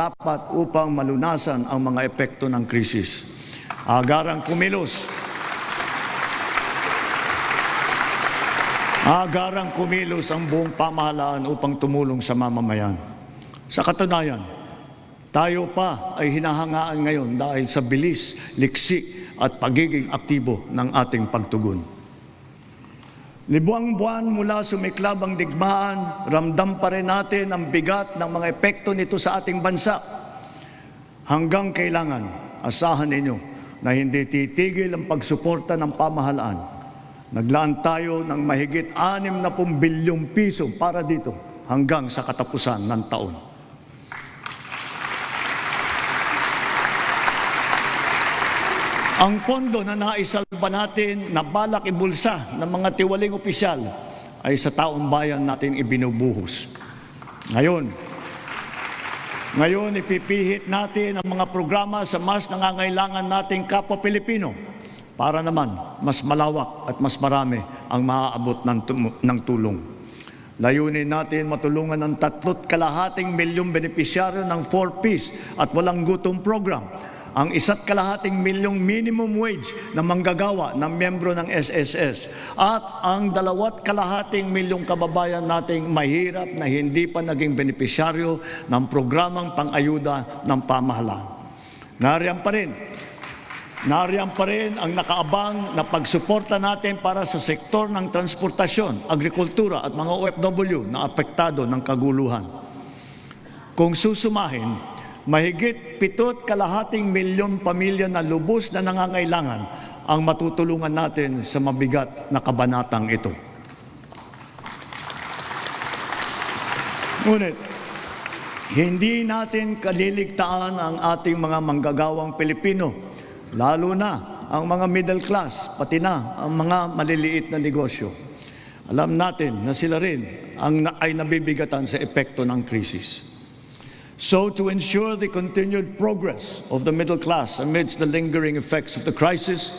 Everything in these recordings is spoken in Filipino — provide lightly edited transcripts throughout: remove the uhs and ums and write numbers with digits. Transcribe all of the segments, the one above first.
dapat upang malunasan ang mga epekto ng krisis. Agarang kumilos ang buong pamahalaan upang tumulong sa mamamayan. Sa katunayan, tayo pa ay hinahangaan ngayon dahil sa bilis, liksi at pagiging aktibo ng ating pagtugon. Libuang buwan mula sumiklab ang digmaan, ramdam pa rin natin ang bigat ng mga epekto nito sa ating bansa. Hanggang kailangan, asahan ninyo na hindi titigil ang pagsuporta ng pamahalaan. Naglaan tayo ng mahigit 60 bilyong piso para dito hanggang sa katapusan ng taon. Ang pondo na naisalba natin na balak ibulsa ng mga tiwaling opisyal ay sa taong bayan natin ibinubuhos. Ngayon ipipihit natin ang mga programa sa mas nangangailangan nating kapwa Pilipino para naman mas malawak at mas marami ang maaabot ng tulong. Layunin natin matulungan ng 3.2 milyong benepisyaryo ng 4Ps at walang gutom program, ang 1.2 milyong minimum wage na manggagawa ng miyembro ng SSS at ang 2.2 milyong kababayan nating mahirap na hindi pa naging benepisyaryo ng programang pang-ayuda ng pamahalaan. Nariyan pa rin ang nakaabang na pagsuporta natin para sa sektor ng transportasyon, agrikultura at mga OFW na apektado ng kaguluhan. Kung susumahin, mahigit 7.2 milyong pamilya na lubos na nangangailangan ang matutulungan natin sa mabigat na kabanatang ito. Ngunit, hindi natin kaliligtaan ang ating mga manggagawang Pilipino, lalo na ang mga middle class, pati na ang mga maliliit na negosyo. Alam natin na sila rin ay nabibigatan sa epekto ng krisis. So, to ensure the continued progress of the middle class amidst the lingering effects of the crisis,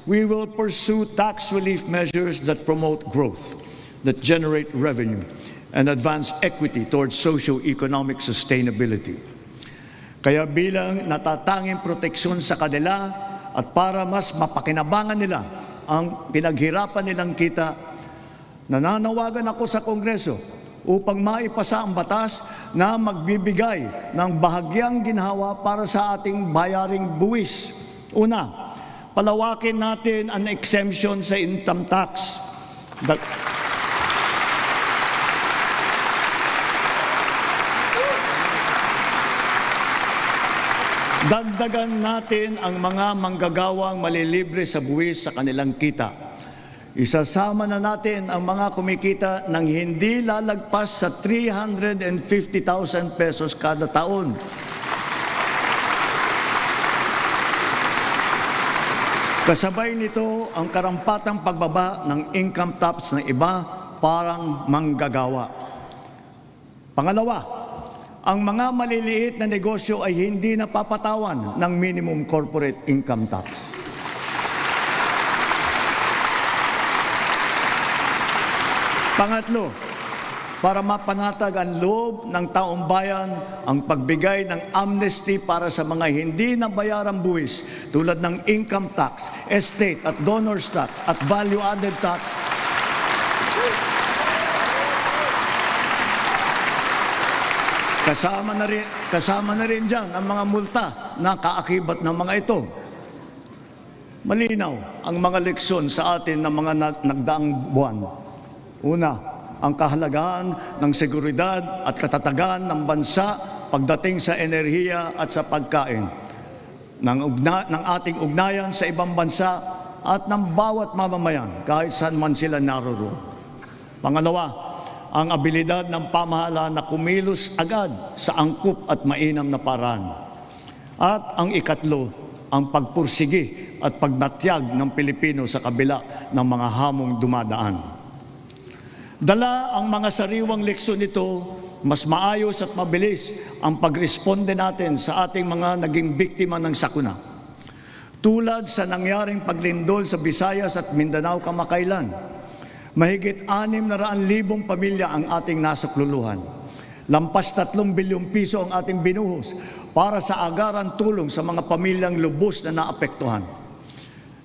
we will pursue tax relief measures that promote growth, that generate revenue, and advance equity towards socio-economic sustainability. Kaya bilang natatanging proteksyon sa kanila at para mas mapakinabangan nila ang pinaghirapan nilang kita, nananawagan ako sa Kongreso upang maipasa ang batas na magbibigay ng bahagyang ginhawa para sa ating bayaring buwis. Una, palawakin natin ang exemption sa income tax. Dagdagan natin ang mga manggagawang malilibre sa buwis sa kanilang kita. Isasama na natin ang mga kumikita ng hindi lalagpas sa 350,000 pesos kada taon. Kasabay nito ang karampatang pagbaba ng income tax ng iba parang manggagawa. Pangalawa, ang mga maliliit na negosyo ay hindi napapatawan ng minimum corporate income tax. Pangatlo, para mapanatag ang loob ng taong bayan, ang pagbigay ng amnesty para sa mga hindi nabayarang buwis tulad ng income tax, estate at donors tax at value-added tax. Kasama na rin dyan ang mga multa na kaakibat ng mga ito. Malinaw ang mga leksyon sa atin ng mga nagdaang buwan. Una, ang kahalagahan ng seguridad at katatagan ng bansa pagdating sa enerhiya at sa pagkain, ng ating ugnayan sa ibang bansa at ng bawat mamamayan kahit saan man sila naroroon. Pangalawa, ang abilidad ng pamahalaan na kumilos agad sa angkop at mainam na paraan. At ang ikatlo, ang pagpursigi at pagnatyag ng Pilipino sa kabila ng mga hamong dumadaan. Dala ang mga sariwang leksyon nito, mas maayos at mabilis ang pagresponde natin sa ating mga naging biktima ng sakuna. Tulad sa nangyaring paglindol sa Visayas at Mindanao kamakailan, mahigit 600,000 pamilya ang ating nasakluluhan. Lampas 3 bilyong piso ang ating binuhos para sa agaran tulong sa mga pamilyang lubos na naapektuhan.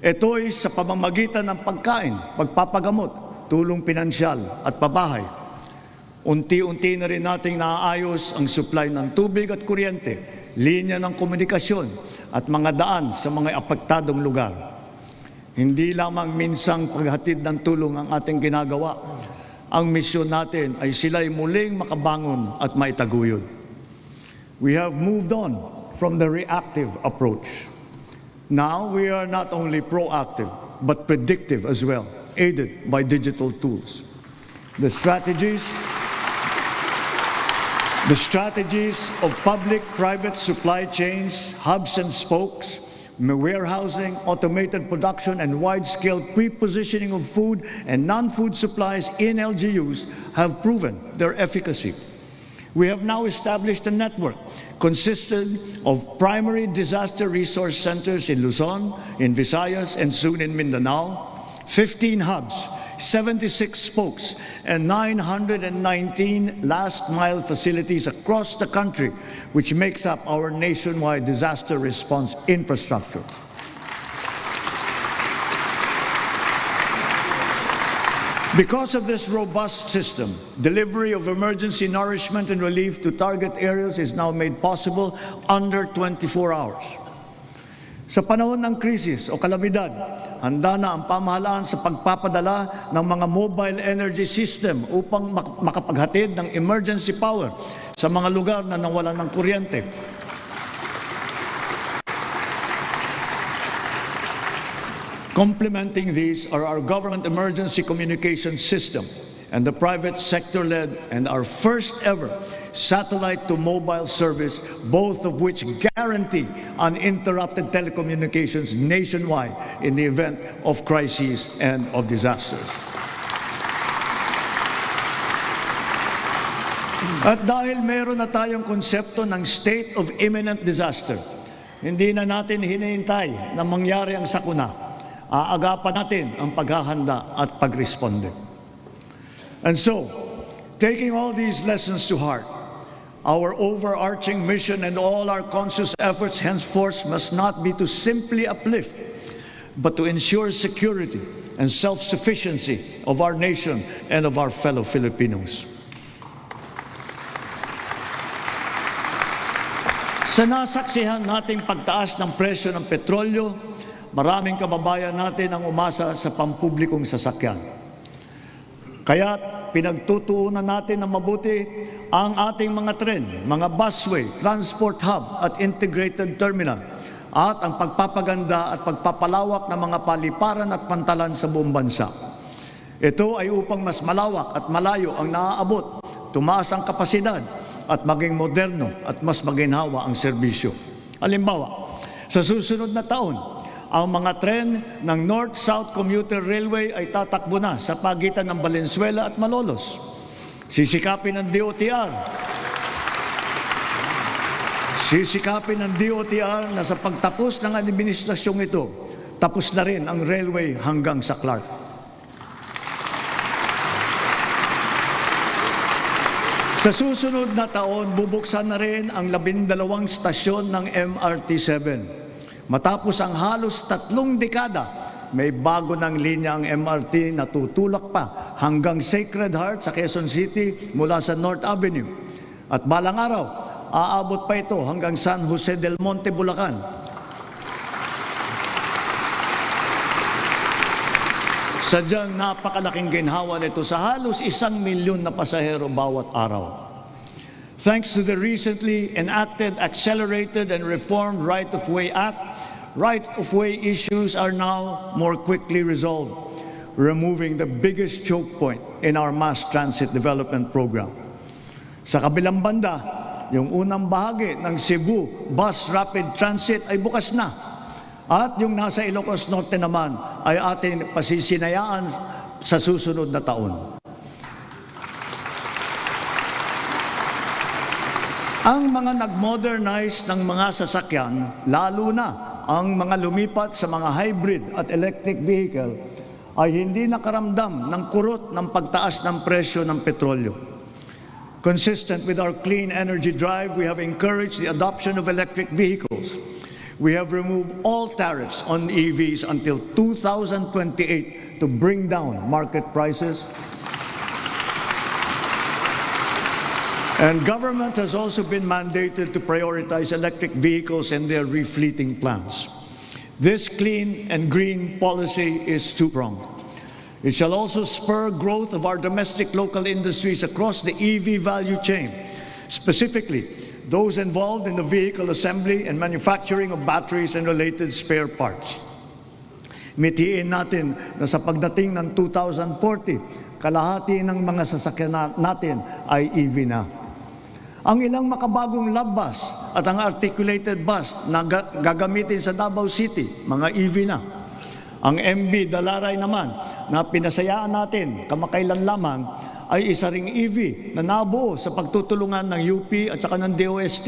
Ito ay sa pamamagitan ng pagkain, pagpapagamot, tulong pinansyal at pabahay. Unti-unti na rin nating naaayos ang supply ng tubig at kuryente, linya ng komunikasyon at mga daan sa mga apektadong lugar. Hindi lamang minsang paghatid ng tulong ang ating ginagawa. Ang misyon natin ay sila'y muling makabangon at maitaguyod. We have moved on from the reactive approach. Now we are not only proactive, but predictive as well, aided by digital tools. The strategies of public-private supply chains, hubs and spokes, warehousing, automated production, and wide-scale pre-positioning of food and non-food supplies in LGUs have proven their efficacy. We have now established a network consisting of primary disaster resource centers in Luzon, in Visayas, and soon in Mindanao, 15 hubs, 76 spokes, and 919 last-mile facilities across the country, which makes up our nationwide disaster response infrastructure. Because of this robust system, delivery of emergency nourishment and relief to target areas is now made possible under 24 hours. Sa panahon ng krisis o kalamidad, handa na ang pamahalaan sa pagpapadala ng mga mobile energy system upang makapaghatid ng emergency power sa mga lugar na nawalan ng kuryente. Complementing these are our government emergency communication system and the private sector-led and our first ever satellite-to-mobile service, both of which guarantee uninterrupted telecommunications nationwide in the event of crises and of disasters. At dahil meron na tayong konsepto ng state of imminent disaster, hindi na natin hinihintay na mangyari ang sakuna. Aagapan natin ang paghahanda at pagresponde. And so, taking all these lessons to heart, our overarching mission and all our conscious efforts henceforth must not be to simply uplift, but to ensure security and self-sufficiency of our nation and of our fellow Filipinos. Sa nasaksihan nating pagtaas ng presyo ng petrolyo, maraming kababayan natin ang umasa sa pampublikong sasakyan. Kaya't pinagtutuunan natin na mabuti ang ating mga tren, mga busway, transport hub at integrated terminal at ang pagpapaganda at pagpapalawak ng mga paliparan at pantalan sa buong bansa. Ito ay upang mas malawak at malayo ang naaabot, tumaas ang kapasidad at maging moderno at mas maginhawa ang serbisyo. Halimbawa, sa susunod na taon, ang mga tren ng North-South Commuter Railway ay tatakbo na sa pagitan ng Valenzuela at Malolos. Sisikapin ng DOTR na sa pagtapos ng administrasyong ito, tapos na rin ang railway hanggang sa Clark. Sa susunod na taon, bubuksan na rin ang 12 stasyon ng MRT-7. Matapos ang halos 3 dekada, may bago ng linya ang MRT na tutulak pa hanggang Sacred Heart sa Quezon City mula sa North Avenue. At balang araw, aabot pa ito hanggang San Jose del Monte, Bulacan. Sadyang napakalaking ginhawa nito sa halos 1 milyon na pasahero bawat araw. Thanks to the recently enacted Accelerated and Reformed Right-of-Way Act, right-of-way issues are now more quickly resolved, removing the biggest choke point in our mass transit development program. Sa kabilang banda, yung unang bahagi ng Cebu Bus Rapid Transit ay bukas na. At yung nasa Ilocos Norte naman ay ating pasisinayaan sa susunod na taon. Ang mga nag-modernize ng mga sasakyan, lalo na ang mga lumipat sa mga hybrid at electric vehicle, ay hindi nakaramdam ng kurot ng pagtaas ng presyo ng petrolyo. Consistent with our clean energy drive, we have encouraged the adoption of electric vehicles. We have removed all tariffs on EVs until 2028 to bring down market prices. And government has also been mandated to prioritize electric vehicles and their refleeting plans. This clean and green policy is two-pronged. It shall also spur growth of our domestic local industries across the EV value chain, specifically those involved in the vehicle assembly and manufacturing of batteries and related spare parts. Mitiin natin na sa pagdating ng 2040, kalahati ng mga sasakyan natin ay EV na. Ang ilang makabagong love bus at ang articulated bus na gagamitin sa Davao City, mga EV na. Ang MB Dalaray naman na pinasayaan natin kamakailan lamang ay isa ring EV na nabuo sa pagtutulungan ng UP at saka ng DOST.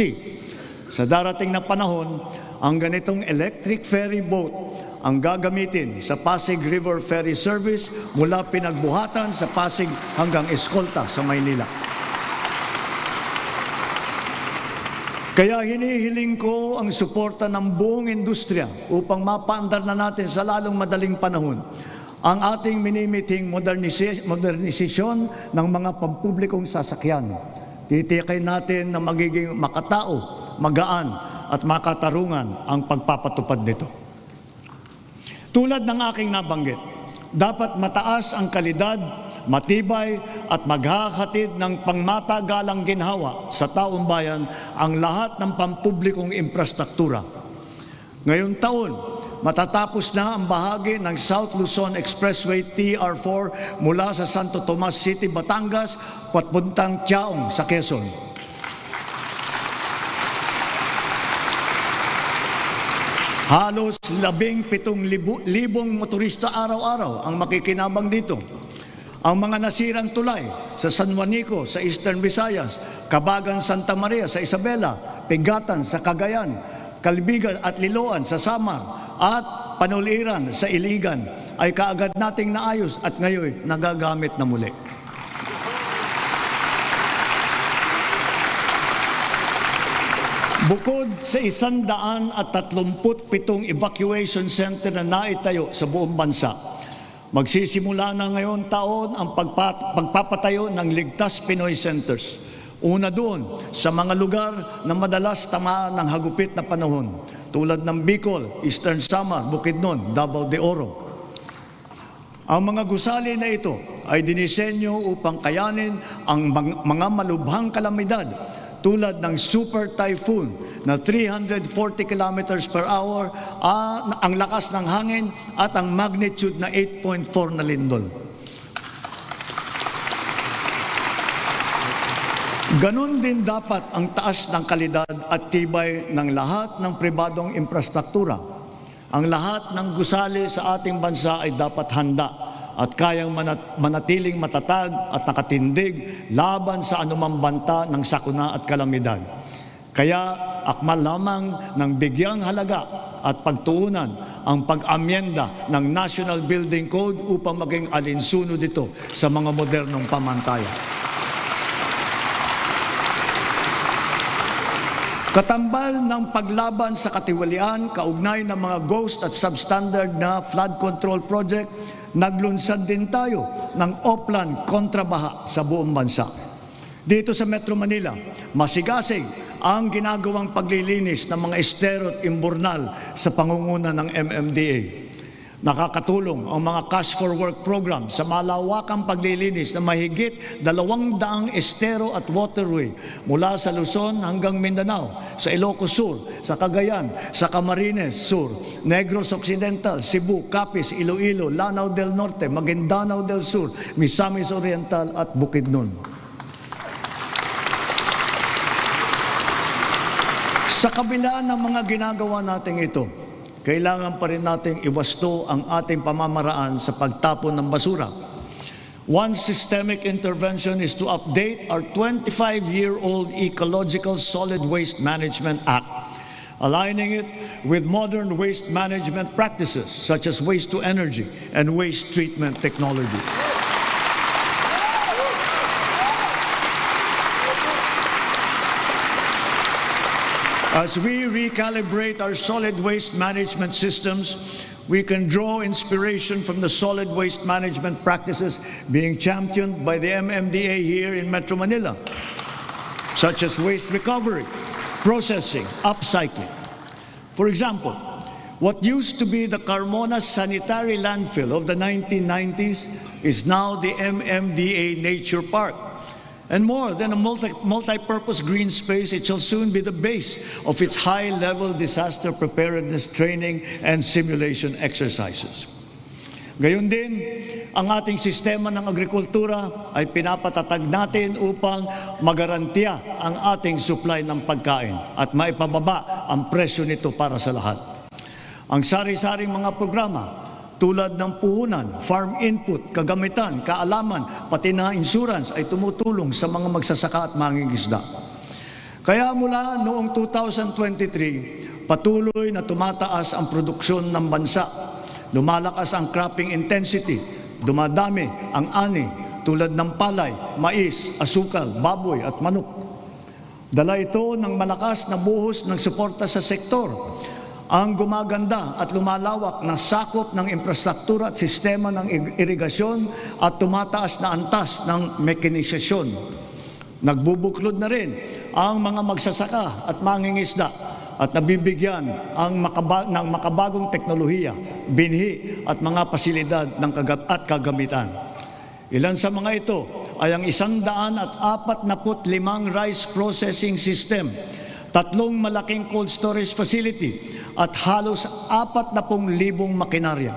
Sa darating na panahon, ang ganitong electric ferry boat ang gagamitin sa Pasig River Ferry Service mula Pinagbuhatan sa Pasig hanggang Escolta sa Maynila. Kaya hinihiling ko ang suporta ng buong industriya upang mapaandar na natin sa lalong madaling panahon ang ating minimiting modernisasyon ng mga pampublikong sasakyan. Titiyakin natin na magiging makatao, magaan at makatarungan ang pagpapatupad nito. Tulad ng aking nabanggit, dapat mataas ang kalidad, matibay at maghahatid ng pangmatagalang ginhawa sa taong bayan ang lahat ng pampublikong infrastruktura. Ngayong taon, matatapos na ang bahagi ng South Luzon Expressway TR4 mula sa Santo Tomas City, Batangas, papuntang Tiaong sa Quezon. Halos 17,000 motorista araw-araw ang makikinabang dito. Ang mga nasirang tulay sa San Juanico sa Eastern Visayas, Cabagan, Santa Maria sa Isabela, Pigatan sa Cagayan, Calbigan at Liloan sa Samar at Panuliran sa Iligan ay kaagad nating naayos at ngayon nagagamit na muli. Bukod sa 137 evacuation center na naitayo sa buong bansa, magsisimula na ngayon taon ang pagpapatayo ng Ligtas Pinoy Centers. Una doon sa mga lugar na madalas tamaan ng hagupit na panahon, tulad ng Bicol, Eastern Samar, Bukidnon, Davao de Oro. Ang mga gusali na ito ay dinisenyo upang kayanin ang mga malubhang kalamidad tulad ng super typhoon na 340 kilometers per hour, ang lakas ng hangin at ang magnitude na 8.4 na lindol. Ganon din dapat ang taas ng kalidad at tibay ng lahat ng pribadong infrastruktura. Ang lahat ng gusali sa ating bansa ay dapat handa at kayang manatiling matatag at nakatindig laban sa anumang banta ng sakuna at kalamidad. Kaya akmal lamang ng bigyang halaga at pagtuunan ang pag-amyenda ng National Building Code upang maging alinsunod ito sa mga modernong pamantayan. Katambal ng paglaban sa katiwalian, kaugnay ng mga ghost at substandard na flood control project, naglunsad din tayo ng Oplan kontrabaha sa buong bansa. Dito sa Metro Manila, masigasig ang ginagawang paglilinis ng mga estero at imburnal sa pangunguna ng MMDA. Nakakatulong ang mga Cash for Work program sa malawakang paglilinis na mahigit 200 estero at waterway mula sa Luzon hanggang Mindanao, sa Ilocos Sur, sa Cagayan, sa Camarines Sur, Negros Occidental, Cebu, Capiz, Iloilo, Lanao del Norte, Maguindanao del Sur, Misamis Oriental at Bukidnon. Sa kabila ng mga ginagawa natin ito, kailangan pa rin nating iwasto ang ating pamamaraan sa pagtapon ng basura. One systemic intervention is to update our 25-year-old Ecological Solid Waste Management Act, aligning it with modern waste management practices such as waste-to-energy and waste treatment technology. As we recalibrate our solid waste management systems, we can draw inspiration from the solid waste management practices being championed by the MMDA here in Metro Manila, such as waste recovery, processing, upcycling. For example, what used to be the Carmona Sanitary Landfill of the 1990s is now the MMDA Nature Park. And more than a multi-purpose green space, it shall soon be the base of its high-level disaster preparedness training and simulation exercises. Gayon din, ang ating sistema ng agrikultura ay pinapatatag natin upang magarantiya ang ating supply ng pagkain at maipababa ang presyo nito para sa lahat. Ang sari-saring mga programa tulad ng puhunan, farm input, kagamitan, kaalaman, pati na insurance ay tumutulong sa mga magsasaka at mangingisda. Kaya mula noong 2023, patuloy na tumataas ang produksyon ng bansa. Lumalakas ang cropping intensity, dumadami ang ani tulad ng palay, mais, asukal, baboy at manok. Dala ito ng malakas na buhos ng suporta sa sektor. Ang gumaganda at lumalawak na sakop ng infrastruktura at sistema ng irigasyon at tumataas na antas ng mekanisasyon. Nagbubuklod na rin ang mga magsasaka at mangingisda at nabibigyan ng makabagong teknolohiya, binhi at mga pasilidad ng kagamitan. Ilan sa mga ito ay ang 145 rice processing system, 3 malaking cold storage facility at halos 40,000 makinarya.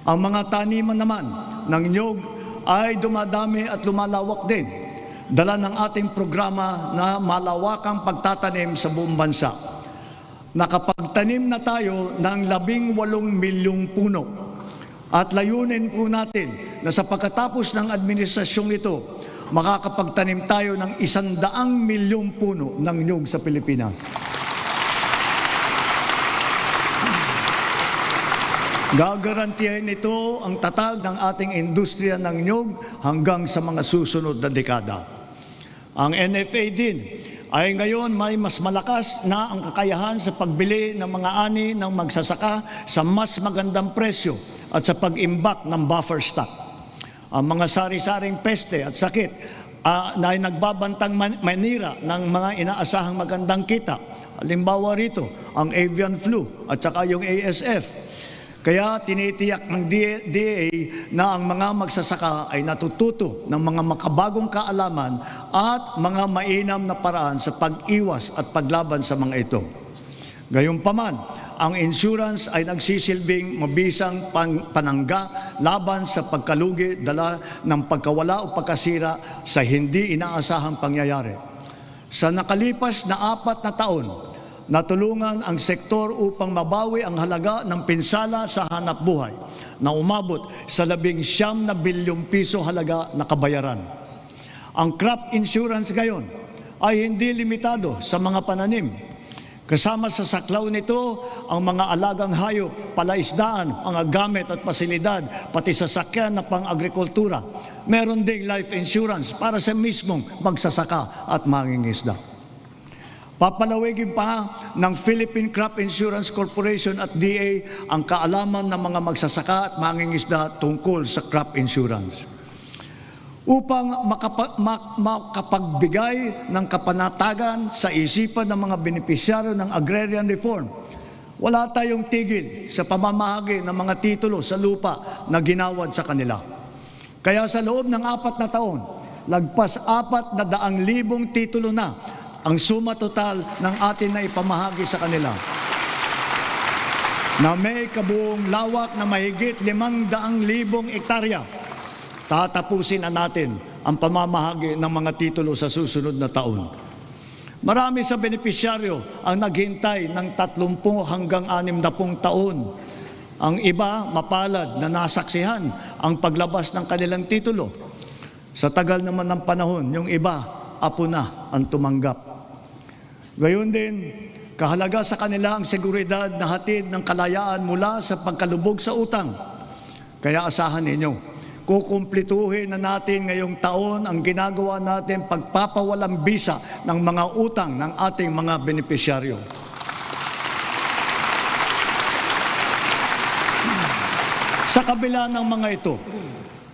Ang mga taniman naman ng niyog ay dumadami at lumalawak din, dala ng ating programa na malawakang pagtatanim sa buong bansa. Nakapagtanim na tayo ng 18 milyong puno at layunin po natin na sa pagkatapos ng administrasyong ito, makakapagtanim tayo ng 100 milyong puno ng niyog sa Pilipinas. Gagarantiyahin ito ang tatag ng ating industriya ng niyog hanggang sa mga susunod na dekada. Ang NFA din ay ngayon may mas malakas na ang kakayahan sa pagbili ng mga ani ng magsasaka sa mas magandang presyo at sa pag-imbak ng buffer stock. Ang mga sari-saring peste at sakit na ay nagbabantang manira ng mga inaasahang magandang kita. Halimbawa rito, ang avian flu at saka yung ASF. Kaya tinitiyak ng DA na ang mga magsasaka ay natututo ng mga makabagong kaalaman at mga mainam na paraan sa pag-iwas at paglaban sa mga ito. Gayunpaman, ang insurance ay nagsisilbing mabisang panangga laban sa pagkalugi dala ng pagkawala o pagkasira sa hindi inaasahang pangyayari. Sa nakalipas na 4 na taon, natulungan ang sektor upang mabawi ang halaga ng pinsala sa hanapbuhay na umabot sa 19 bilyong piso halaga na kabayaran. Ang crop insurance ngayon ay hindi limitado sa mga pananim. Kasama sa saklaw nito ang mga alagang hayop, palaisdaan, mga gamit at pasilidad, pati sasakyan na pang-agrikultura. Meron ding life insurance para sa mismong magsasaka at mangingisda. Papalawigin pa ng Philippine Crop Insurance Corporation at DA ang kaalaman ng mga magsasaka at mangingisda tungkol sa crop insurance. Upang makapagbigay ng kapanatagan sa isipan ng mga benepisyaryo ng agrarian reform, wala tayong tigil sa pamamahagi ng mga titulo sa lupa na ginawad sa kanila. Kaya sa loob ng 4 na taon, lagpas 400,000 titulo na ang suma total ng atin na ipamahagi sa kanila, na may kabuong lawak na mahigit 500,000 hektarya. Tatapusin na natin ang pamamahagi ng mga titulo sa susunod na taon. Marami sa benepisyaryo ang naghintay ng 30 hanggang 60 taon. Ang iba mapalad na nasaksihan ang paglabas ng kanilang titulo. Sa tagal naman ng panahon, yung iba, apo na ang tumanggap. Gayon din, kahalaga sa kanila ang seguridad na hatid ng kalayaan mula sa pagkalubog sa utang. Kaya asahan ninyo, kukumplituhin na natin ngayong taon ang ginagawa natin pagpapawalang bisa ng mga utang ng ating mga benepisyaryo. Sa kabila ng mga ito,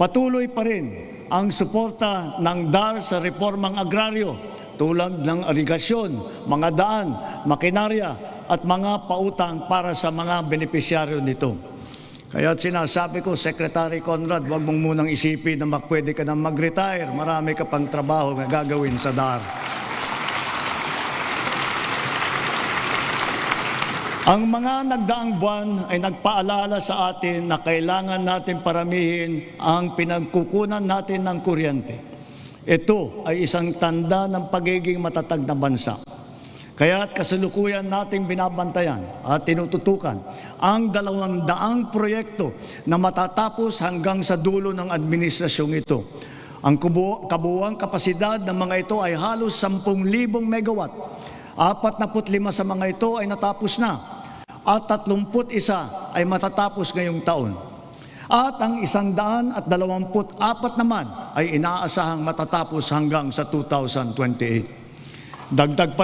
patuloy pa rin ang suporta ng DAR sa reformang agraryo tulad ng irigasyon, mga daan, makinarya at mga pautang para sa mga benepisyaryo nito. Kaya sinasabi ko, Secretary Conrad, huwag mong munang isipin na pwede ka na mag-retire. Marami ka pang trabaho na gagawin sa DAR. Ang mga nagdaang buwan ay nagpaalala sa atin na kailangan natin paramihin ang pinagkukunan natin ng kuryente. Ito ay isang tanda ng pagiging matatag na bansa. Kaya't kasalukuyan nating binabantayan at tinututukan ang 200 proyekto na matatapos hanggang sa dulo ng administrasyong ito. Ang kabuuang kapasidad ng mga ito ay halos 10,000 megawatt. 45 sa mga ito ay natapos na at 31 ay matatapos ngayong taon. At ang 124 naman ay inaasahang matatapos hanggang sa 2028. Dagdag pa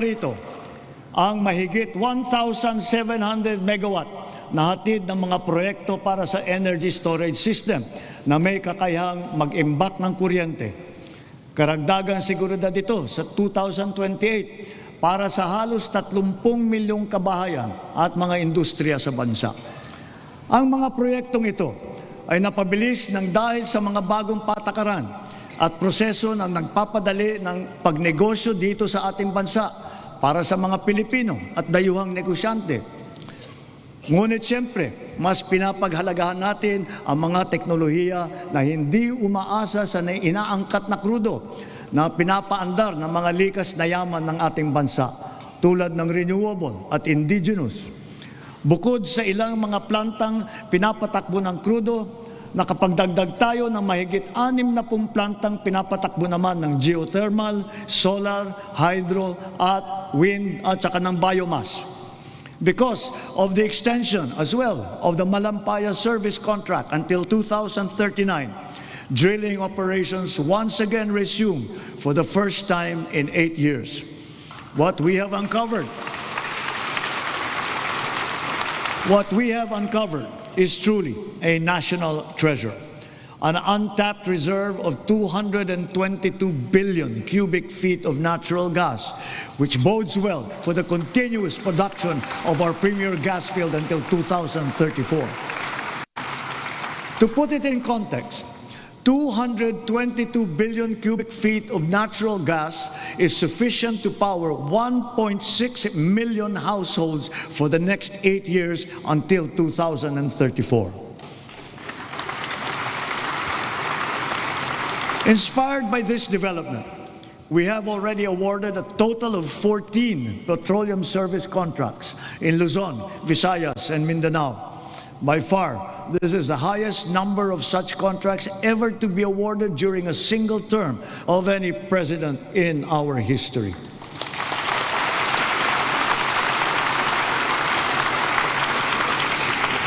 rito ang mahigit 1,700 megawatt na hatid ng mga proyekto para sa energy storage system na may kakayahang mag-imbak ng kuryente. Karagdagang seguridad ito sa 2028 para sa halos 30 milyong kabahayan at mga industriya sa bansa. Ang mga proyektong ito ay napabilis ng dahil sa mga bagong patakaran at proseso na nagpapadali ng pagnegosyo dito sa ating bansa para sa mga Pilipino at dayuhang negosyante. Ngunit siyempre, mas pinapaghalagahan natin ang mga teknolohiya na hindi umaasa sa inaangkat na krudo na pinapaandar ng mga likas na yaman ng ating bansa tulad ng renewable at indigenous. Bukod sa ilang mga plantang pinapatakbo ng krudo, nakapagdagdag tayo ng mahigit 60 plantang pinapatakbo naman ng geothermal, solar, hydro at wind at saka ng biomass. Because of the extension as well of the Malampaya service contract until 2039, drilling operations once again resume for the first time in 8 years. What we have uncovered is truly a national treasure. An untapped reserve of 222 billion cubic feet of natural gas, which bodes well for the continuous production of our premier gas field until 2034. To put it in context, 222 billion cubic feet of natural gas is sufficient to power 1.6 million households for the next 8 years until 2034. Inspired by this development, we have already awarded a total of 14 petroleum service contracts in Luzon, Visayas, and Mindanao. By far, this is the highest number of such contracts ever to be awarded during a single term of any president in our history.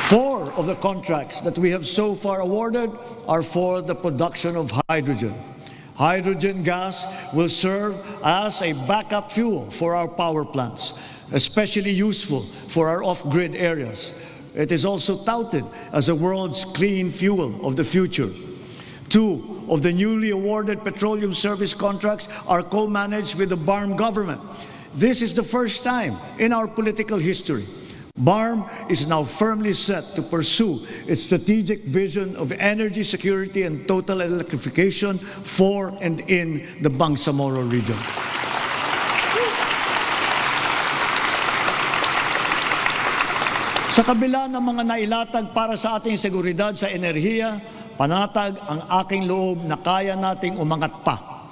Four of the contracts that we have so far awarded are for the production of hydrogen. Hydrogen gas will serve as a backup fuel for our power plants, especially useful for our off-grid areas. It is also touted as the world's clean fuel of the future. 2 of the newly awarded petroleum service contracts are co-managed with the BARM government. This is the first time in our political history. BARM is now firmly set to pursue its strategic vision of energy security and total electrification for and in the Bangsamoro region. Sa kabila ng mga nailatag para sa ating seguridad sa enerhiya, panatag ang aking loob na kaya nating umangat pa.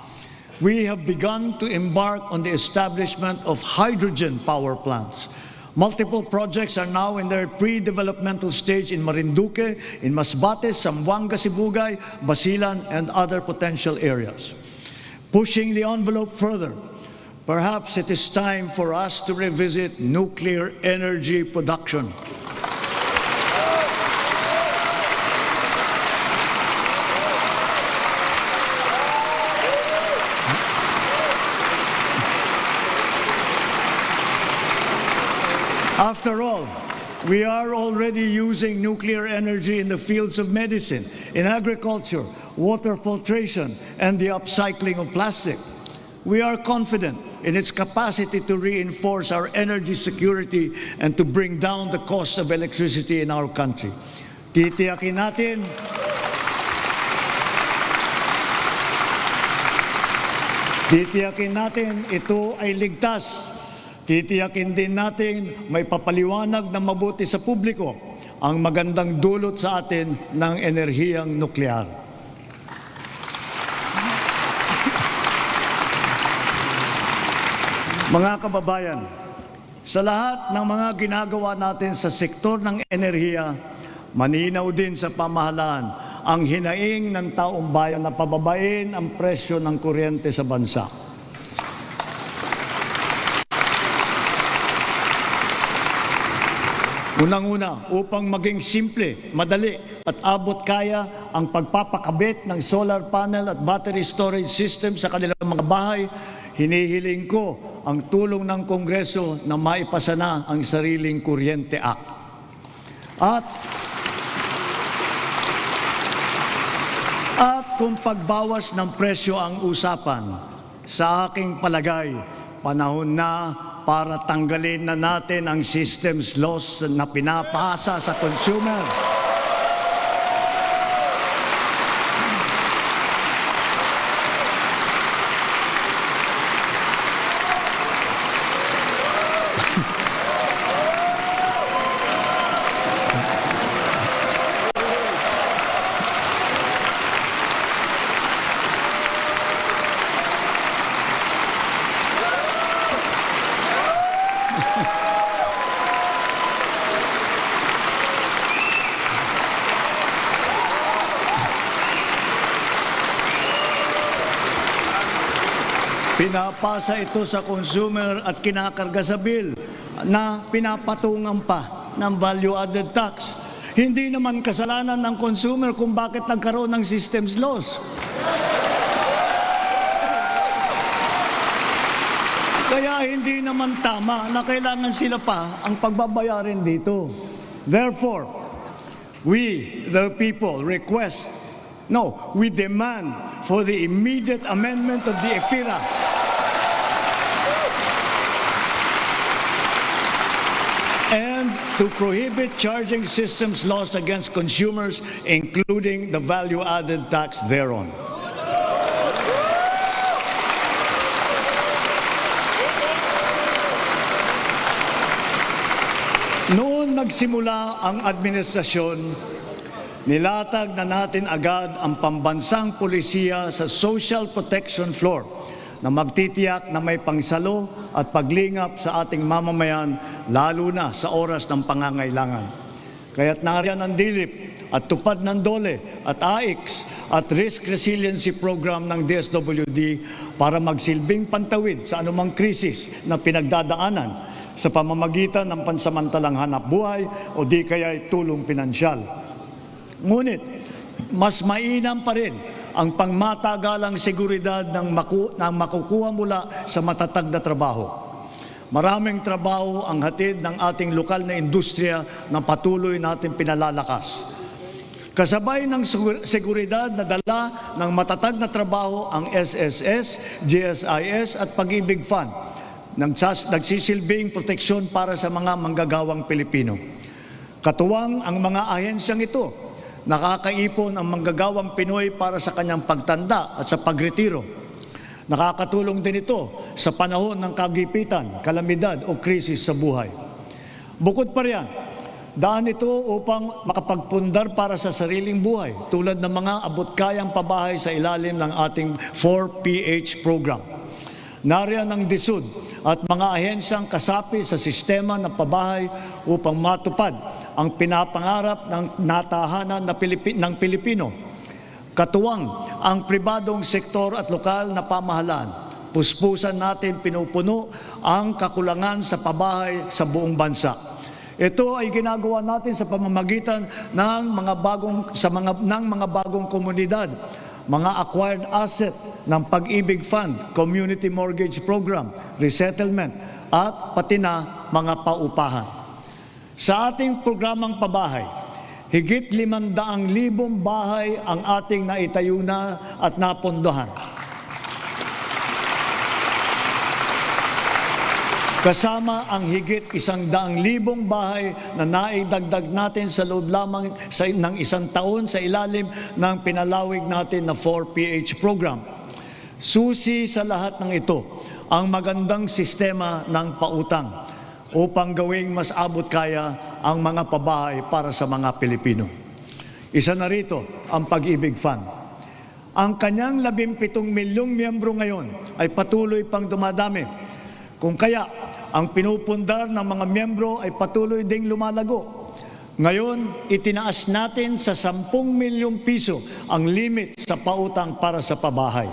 We have begun to embark on the establishment of hydrogen power plants. Multiple projects are now in their pre-developmental stage in Marinduque, in Masbate, Zamboanga, Sibugay, Basilan, and other potential areas. Pushing the envelope further, perhaps it is time for us to revisit nuclear energy production. After all, we are already using nuclear energy in the fields of medicine, in agriculture, water filtration, and the upcycling of plastic. We are confident in its capacity to reinforce our energy security and to bring down the cost of electricity in our country. Titiyakin natin ito ay ligtas. Titiyakin din natin may papaliwanag na mabuti sa publiko ang magandang dulot sa atin ng enerhiyang nuklear. Mga kababayan, sa lahat ng mga ginagawa natin sa sektor ng enerhiya, maninaw din sa pamahalaan ang hinaing ng taong bayan na pababain ang presyo ng kuryente sa bansa. Unang-una, upang maging simple, madali at abot kaya ang pagpapakabit ng solar panel at battery storage system sa kanilang mga bahay, hinihiling ko ang tulong ng Kongreso na maipasa na ang Sariling Kuryente Act. At kung pagbawas ng presyo ang usapan, sa aking palagay, panahon na para tanggalin na natin ang systems laws na pinapasa sa consumer. Pinapasa ito sa consumer at kinakarga sa bill na pinapatungan pa ng value-added tax. Hindi naman kasalanan ng consumer kung bakit nagkaroon ng systems loss. Kaya hindi naman tama na kailangan sila pa ang pagbabayarin dito. Therefore, we, the people, we demand for the immediate amendment of the EPIRA and to prohibit charging systems laws against consumers, including the value-added tax thereon. Noon nagsimula ang administrasyon, nilatag na natin agad ang pambansang pulisiya sa social protection floor na magtitiyak na may pangsalo at paglingap sa ating mamamayan, lalo na sa oras ng pangangailangan. Kaya't nariyan ang DILIP at tupad ng DOLE at AIX at Risk Resiliency Program ng DSWD para magsilbing pantawid sa anumang krisis na pinagdadaanan sa pamamagitan ng pansamantalang hanap buhay o di kaya'y tulong pinansyal. Ngunit, mas mainam pa rin ang pangmatagalang seguridad ng makukuha mula sa matatag na trabaho. Maraming trabaho ang hatid ng ating lokal na industriya na patuloy natin pinalalakas. Kasabay ng seguridad na dala ng matatag na trabaho ang SSS, GSIS at Pag-ibig Fund, nagsisilbing proteksyon para sa mga manggagawang Pilipino. Katuwang ang mga ahensyang ito, nakakaipon ang manggagawang Pinoy para sa kanyang pagtanda at sa pagretiro. Nakakatulong din ito sa panahon ng kagipitan, kalamidad o krisis sa buhay. Bukod pa riyan, daan ito upang makapagpundar para sa sariling buhay tulad ng mga abot-kayang pabahay sa ilalim ng ating 4PH program. Nariyan ang DSUD at mga ahensyang kasapi sa sistema ng pabahay upang matupad ang pinapangarap ng natahanan ng Pilipino. Katuwang ang pribadong sektor at lokal na pamahalaan. Puspusan natin pinupuno ang kakulangan sa pabahay sa buong bansa. Ito ay ginagawa natin sa pamamagitan ng mga bagong komunidad, mga acquired asset ng Pag-ibig Fund, Community Mortgage Program, Resettlement, at pati na mga paupahan. Sa ating programang pabahay, higit 500,000 bahay ang ating naitayo na at napondohan. Kasama ang higit 100,000 bahay na naidagdag natin sa loob lamang ng isang taon sa ilalim ng pinalawig natin na 4PH program. Susi sa lahat ng ito ang magandang sistema ng pautang upang gawing mas abot kaya ang mga pabahay para sa mga Pilipino. Isa na rito ang Pag-ibig Fund. Ang kanyang 17 milyong miyembro ngayon ay patuloy pang dumadami. Kung kaya, ang pinupundar ng mga miyembro ay patuloy ding lumalago. Ngayon, itinaas natin sa 10 milyong piso ang limit sa pautang para sa pabahay.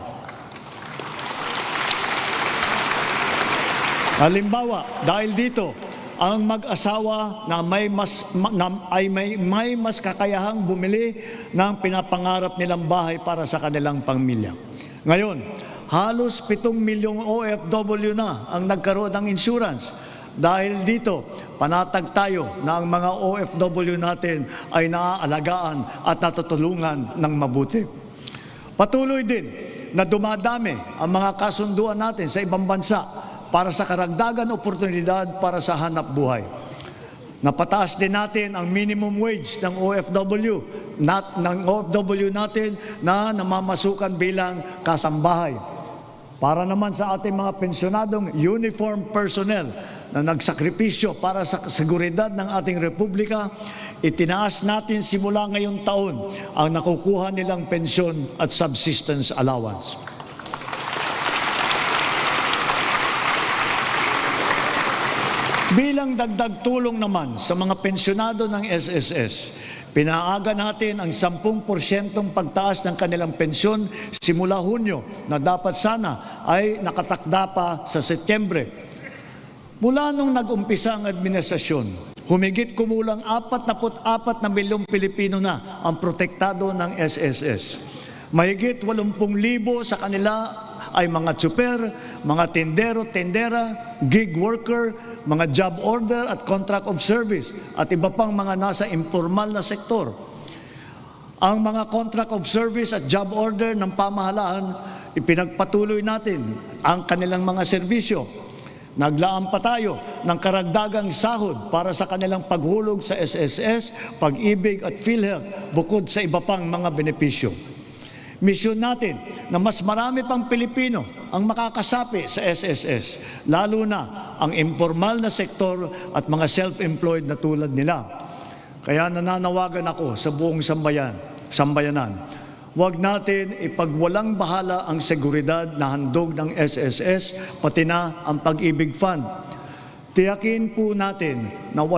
Halimbawa, dahil dito, ang mag-asawa na may mas kakayahang bumili ng pinapangarap nilang bahay para sa kanilang pamilya. Ngayon, halos 7 milyong OFW na ang nagkaroon ng insurance. Dahil dito, panatag tayo na ang mga OFW natin ay naaalagaan at natutulungan ng mabuti. Patuloy din na dumadami ang mga kasunduan natin sa ibang bansa para sa karagdagan oportunidad para sa hanap buhay. Napataas din natin ang minimum wage ng OFW natin na namamasukan bilang kasambahay. Para naman sa ating mga pensyonadong uniform personnel na nagsakripisyo para sa seguridad ng ating republika, itinaas natin simula ngayong taon ang nakukuha nilang pensyon at subsistence allowance. Bilang dagdag tulong naman sa mga pensyonado ng SSS, pinaaga natin ang 10% pagtaas ng kanilang pensyon simula Hunyo na dapat sana ay nakatakda pa sa Setyembre. Mula nung nag-umpisa ang administrasyon, humigit kumulang 44 na milyong Pilipino na ang protektado ng SSS. Mahigit 80,000 sa kanila ay mga tsuper, mga tindero, tendera, gig worker, mga job order at contract of service at iba pang mga nasa informal na sektor. Ang mga contract of service at job order ng pamahalaan, ipinagpatuloy natin ang kanilang mga serbisyo. Naglaan pa tayo ng karagdagang sahod para sa kanilang paghulog sa SSS, Pag-ibig at PhilHealth bukod sa iba pang mga benepisyo. Misyon natin na mas marami pang Pilipino ang makakasapi sa SSS, lalo na ang informal na sektor at mga self-employed na tulad nila. Kaya nananawagan ako sa buong sambayanan, huwag natin ipagwalang bahala ang seguridad na handog ng SSS, pati na ang Pag-ibig Fund. Tiyakin po natin na ang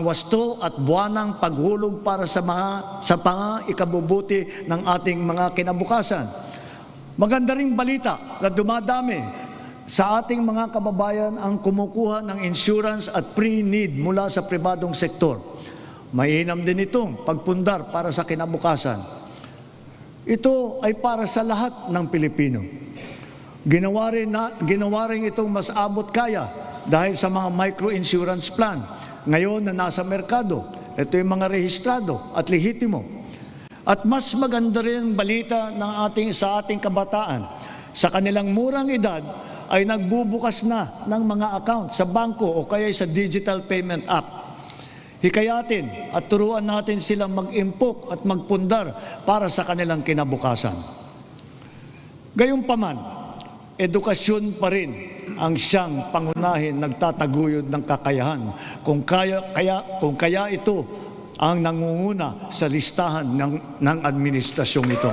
wasto at buwanang paghulog para sa ikabubuti ng ating mga kinabukasan. Maganda ring balita na dumadami sa ating mga kababayan ang kumukuha ng insurance at pre-need mula sa pribadong sektor. Mainam din itong pagpundar para sa kinabukasan. Ito ay para sa lahat ng Pilipino. Ginawa rin itong mas abot kaya dahil sa mga micro-insurance plan. Ngayon na nasa merkado, ito yung mga rehistrado at lehitimo. At mas maganda rin balita sa ating kabataan. Sa kanilang murang edad ay nagbubukas na ng mga account sa bangko o kaya sa digital payment app. Hikayatin at turuan natin silang mag-impok at magpundar para sa kanilang kinabukasan. Gayunpaman, edukasyon pa rin ang siyang pangunahin nagtataguyod ng kakayahan. Kung kaya ito ang nangunguna sa listahan ng administrasyong ito.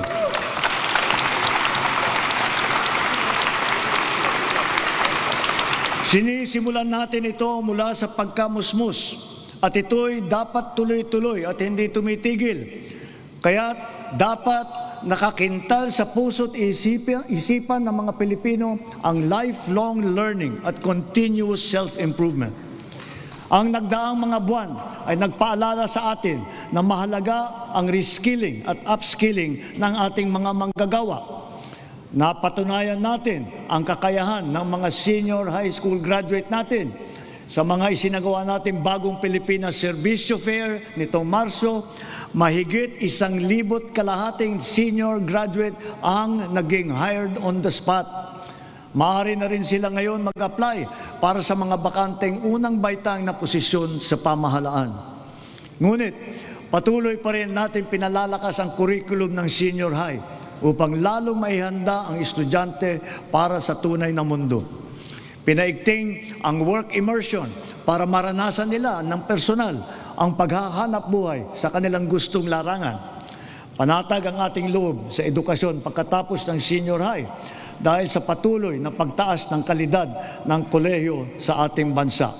Sinisimulan natin ito mula sa pagkamusmus at ito'y dapat tuloy-tuloy at hindi tumitigil. Kaya dapat nakakintal sa puso't isipan ng mga Pilipino ang lifelong learning at continuous self-improvement. Ang nagdaang mga buwan ay nagpaalala sa atin na mahalaga ang reskilling at upskilling ng ating mga manggagawa. Napatunayan natin ang kakayahan ng mga senior high school graduate natin. Sa mga isinagawa nating bagong Pilipinas Servicio Fair nitong Marso, mahigit 1,200 senior graduate ang naging hired on the spot. Maaari na rin sila ngayon mag-apply para sa mga bakanteng unang baitang na posisyon sa pamahalaan. Ngunit, patuloy pa rin natin pinalalakas ang curriculum ng senior high upang lalong maihanda ang estudyante para sa tunay na mundo. Pinaigting ang work immersion para maranasan nila ng personal ang paghahanap buhay sa kanilang gustong larangan. Panatag ang ating loob sa edukasyon pagkatapos ng senior high dahil sa patuloy na pagtaas ng kalidad ng kolehiyo sa ating bansa.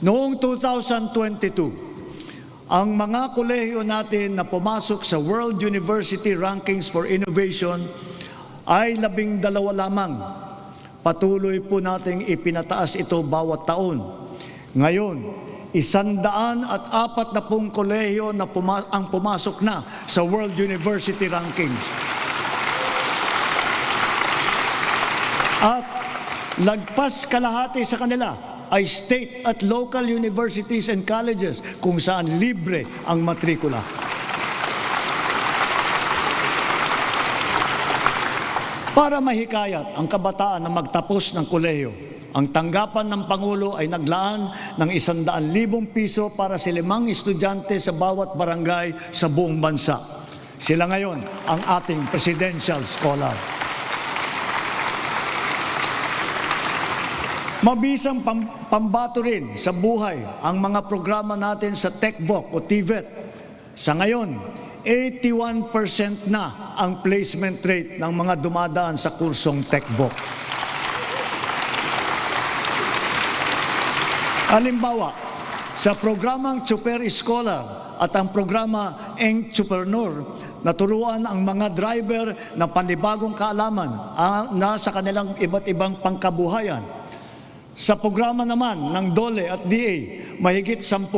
Noong 2022, ang mga kolehiyo natin na pumasok sa World University Rankings for Innovation ay 12 lamang. Patuloy po nating ipinataas ito bawat taon. Ngayon, 140 kolehiyo na ang pumasok na sa World University Rankings. At lagpas kalahati sa kanila ay state at local universities and colleges kung saan libre ang matrikula. Para mahikayat ang kabataan na magtapos ng kolehiyo, ang tanggapan ng Pangulo ay naglaan ng 100,000 piso para sa 5 estudyante sa bawat barangay sa buong bansa. Sila ngayon ang ating presidential scholar. Mabisang pambato rin sa buhay ang mga programa natin sa TechVoc o TVET. Sa ngayon, 81% na ang placement rate ng mga dumadaan sa kursong TechVoc. Halimbawa, sa programang Super Scholar at ang programa Entrepreneur, naturuan ang mga driver na panibagong kaalaman na sa kanilang iba't ibang pangkabuhayan. Sa programa naman ng DOLE at DA, mahigit 10,000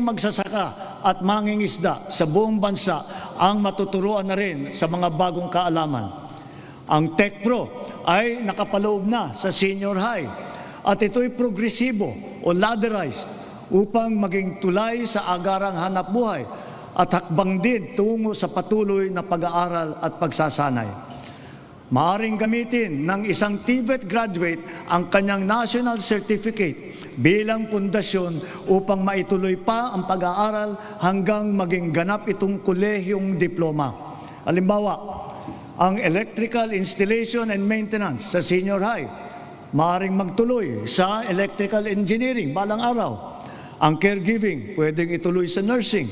magsasaka at mangingisda sa buong bansa ang matuturuan na rin sa mga bagong kaalaman. Ang TechPro ay nakapaloob na sa senior high at ito'y progresibo o ladderized upang maging tulay sa agarang hanap buhay at hakbang din tungo sa patuloy na pag-aaral at pagsasanay. Maaring gamitin ng isang TVET graduate ang kanyang national certificate bilang pundasyon upang maituloy pa ang pag-aaral hanggang maging ganap itong kolehiyong diploma. Halimbawa, ang electrical installation and maintenance sa senior high, maaring magtuloy sa electrical engineering balang araw. Ang caregiving, pwedeng ituloy sa nursing.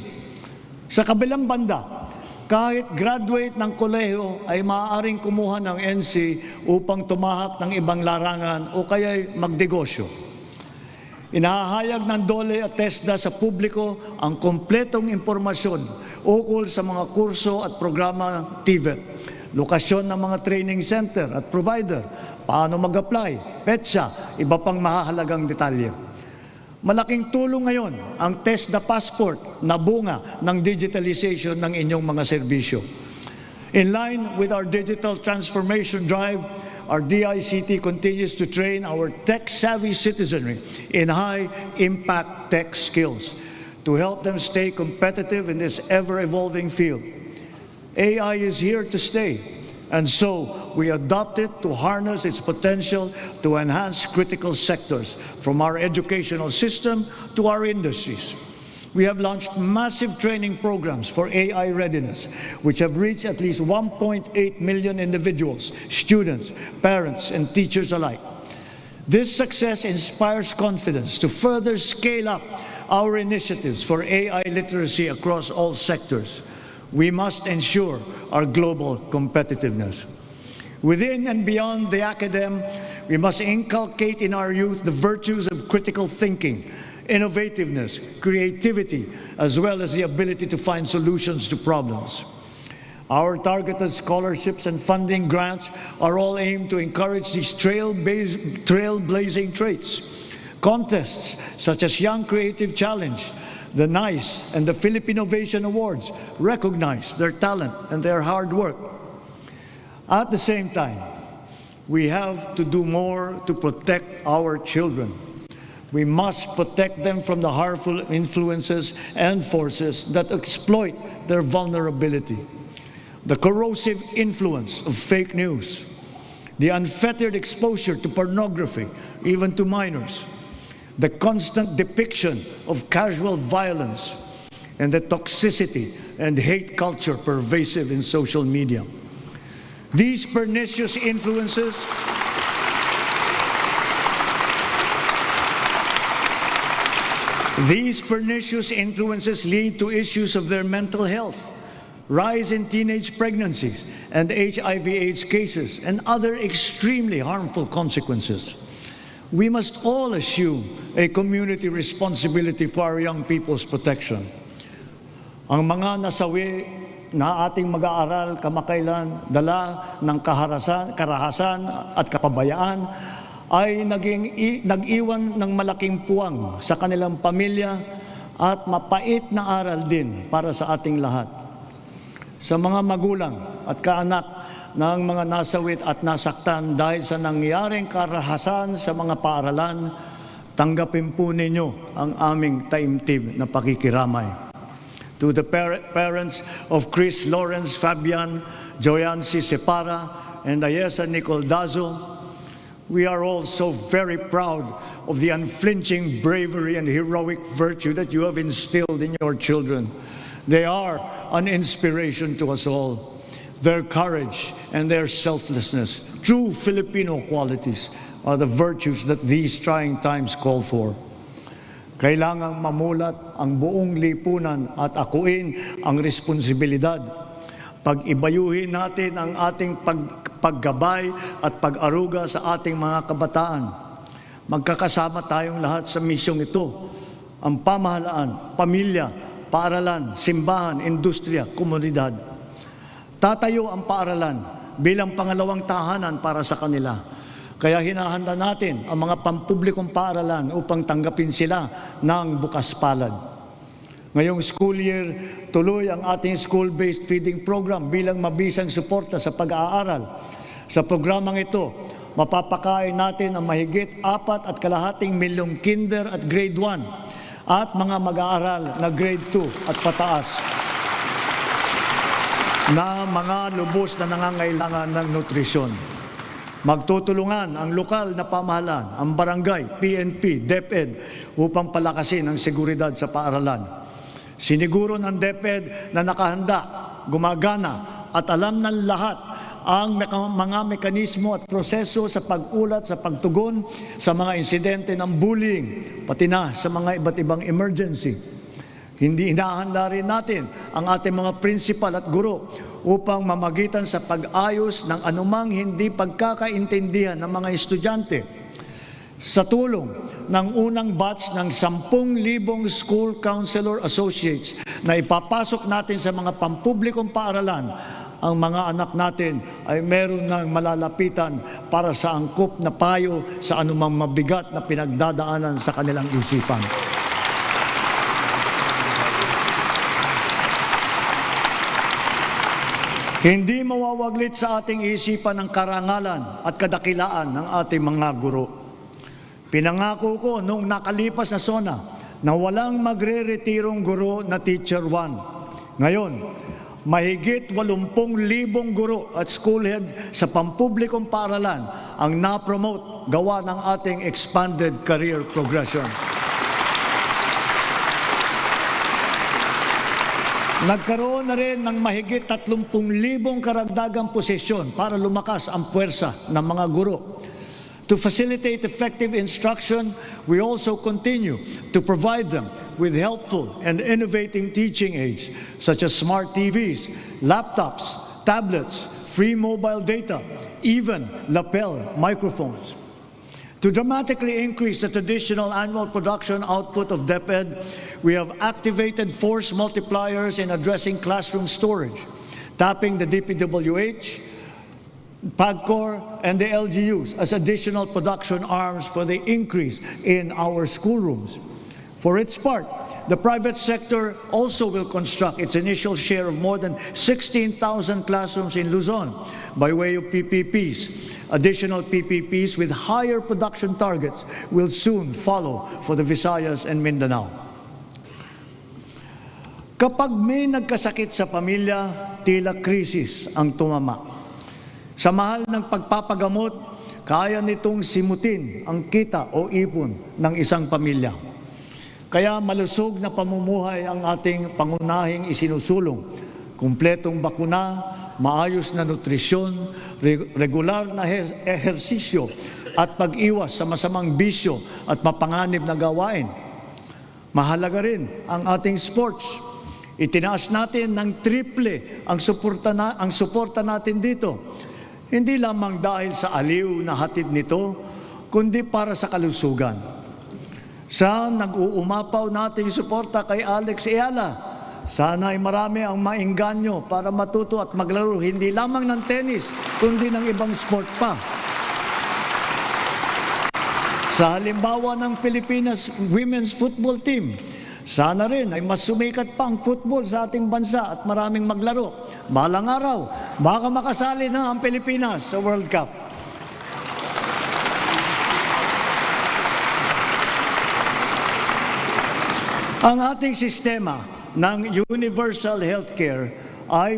Sa kabilang banda, kahit graduate ng kolehiyo ay maaaring kumuha ng NC upang tumahak ng ibang larangan o kaya'y magnegosyo. Inahahayag ng DOLE at TESDA sa publiko ang kompletong impormasyon ukol sa mga kurso at programa ng TVET, lokasyon ng mga training center at provider, paano mag-apply, petsa, iba pang mahahalagang detalye. Malaking tulong ngayon ang TESDA Passport na bunga ng digitalization ng inyong mga serbisyo. In line with our digital transformation drive, our DICT continues to train our tech-savvy citizenry in high-impact tech skills to help them stay competitive in this ever-evolving field. AI is here to stay. And so, we adopt it to harness its potential to enhance critical sectors, from our educational system to our industries. We have launched massive training programs for AI readiness, which have reached at least 1.8 million individuals, students, parents, and teachers alike. This success inspires confidence to further scale up our initiatives for AI literacy across all sectors. We must ensure our global competitiveness. Within and beyond the academe, we must inculcate in our youth the virtues of critical thinking, innovativeness, creativity, as well as the ability to find solutions to problems. Our targeted scholarships and funding grants are all aimed to encourage these trailblazing traits. Contests such as Young Creative Challenge, the NICE, and the Philippine Innovation Awards recognize their talent and their hard work. At the same time, we have to do more to protect our children. We must protect them from the harmful influences and forces that exploit their vulnerability. The corrosive influence of fake news, the unfettered exposure to pornography, even to minors, the constant depiction of casual violence, and the toxicity and hate culture pervasive in social media. These pernicious influences lead to issues of their mental health, rise in teenage pregnancies and HIV/AIDS cases, and other extremely harmful consequences. We must all assume a community responsibility for our young people's protection. Ang mga nasawi na ating mag-aaral kamakailan, dala ng karahasan at kapabayaan, ay nag-iwan ng malaking puwang sa kanilang pamilya at mapait na aral din para sa ating lahat. Sa mga magulang at kaanak ng mga nasawit at nasaktan dahil sa nangyaring karahasan sa mga paaralan, tanggapin po ninyo ang aming taimtim na pakikiramay. To the parents of Chris Lawrence Fabian, Joyancy Separa, and Ayesa Nicole Dazo, we are all so very proud of the unflinching bravery and heroic virtue that you have instilled in your children. They are an inspiration to us all. Their courage and their selflessness, true Filipino qualities, are the virtues that these trying times call for. Kailangang mamulat ang buong lipunan at akuin ang responsibilidad. Pag-ibayuhin natin ang ating paggabay at pag-aruga sa ating mga kabataan. Magkakasama tayong lahat sa misyong ito. Ang pamahalaan, pamilya, paaralan, simbahan, industriya, komunidad. Tatayo ang paaralan bilang pangalawang tahanan para sa kanila. Kaya hinahanda natin ang mga pampublikong paaralan upang tanggapin sila ng bukas palad. Ngayong school year, tuloy ang ating school-based feeding program bilang mabisang suporta sa pag-aaral. Sa programang ito, mapapakain natin ang mahigit 4.5 milyong kinder at grade 1 at mga mag-aaral na grade 2 at pataas na mga lubos na nangangailangan ng nutrisyon. Magtutulungan ang lokal na pamahalaan, ang barangay, PNP, DepEd upang palakasin ang seguridad sa paaralan. Siniguro ng DepEd na nakahanda, gumagana at alam ng lahat ang mga mekanismo at proseso sa pag-ulat, sa pagtugon sa mga insidente ng bullying, pati na sa mga iba't ibang emergency. Hindi inahanda rin natin ang ating mga principal at guro upang mamagitan sa pag-ayos ng anumang hindi pagkakaintindihan ng mga estudyante. Sa tulong ng unang batch ng 10,000 school counselor associates na ipapasok natin sa mga pampublikong paaralan, ang mga anak natin ay meron ng malalapitan para sa angkop na payo sa anumang mabigat na pinagdadaanan sa kanilang isipan. Hindi mawawaglit sa ating isipan ang karangalan at kadakilaan ng ating mga guro. Pinangako ko noong nakalipas na SONA na walang magre-retirong guro na Teacher 1. Ngayon, mahigit 80,000 guro at school head sa pampublikong paaralan ang na-promote gawa ng ating expanded career progression. Nagkaroon na rin ng mahigit 30,000 karagdagang posisyon para lumakas ang puwersa ng mga guro. To facilitate effective instruction, we also continue to provide them with helpful and innovating teaching aids such as smart TVs, laptops, tablets, free mobile data, even lapel microphones. To dramatically increase the traditional annual production output of DepEd, we have activated force multipliers in addressing classroom storage, tapping the DPWH, PAGCOR, and the LGUs as additional production arms for the increase in our schoolrooms. For its part, the private sector also will construct its initial share of more than 16,000 classrooms in Luzon by way of PPPs. Additional PPPs with higher production targets will soon follow for the Visayas and Mindanao. Kapag may nagkasakit sa pamilya, tila krisis ang tumama. Sa mahal ng pagpapagamot, kaya nitong simutin ang kita o ipon ng isang pamilya. Kaya malusog na pamumuhay ang ating pangunahing isinusulong. Kumpletong bakuna, maayos na nutrisyon, regular na ehersisyo at pag-iwas sa masamang bisyo at mapanganib na gawain. Mahalaga rin ang ating sports. Itinaas natin ng triple ang suporta natin dito. Hindi lamang dahil sa aliw na hatid nito, kundi para sa kalusugan. Sa nag-uumapaw nating suporta kay Alex Eala, sana ay marami ang maengganyo para matuto at maglaro hindi lamang ng tennis, kundi ng ibang sport pa. Sa halimbawa ng Pilipinas Women's Football Team, sana rin ay mas sumikat pa ang football sa ating bansa at maraming maglaro. Balang araw, baka makasali na ang Pilipinas sa World Cup. Ang ating sistema ng universal healthcare ay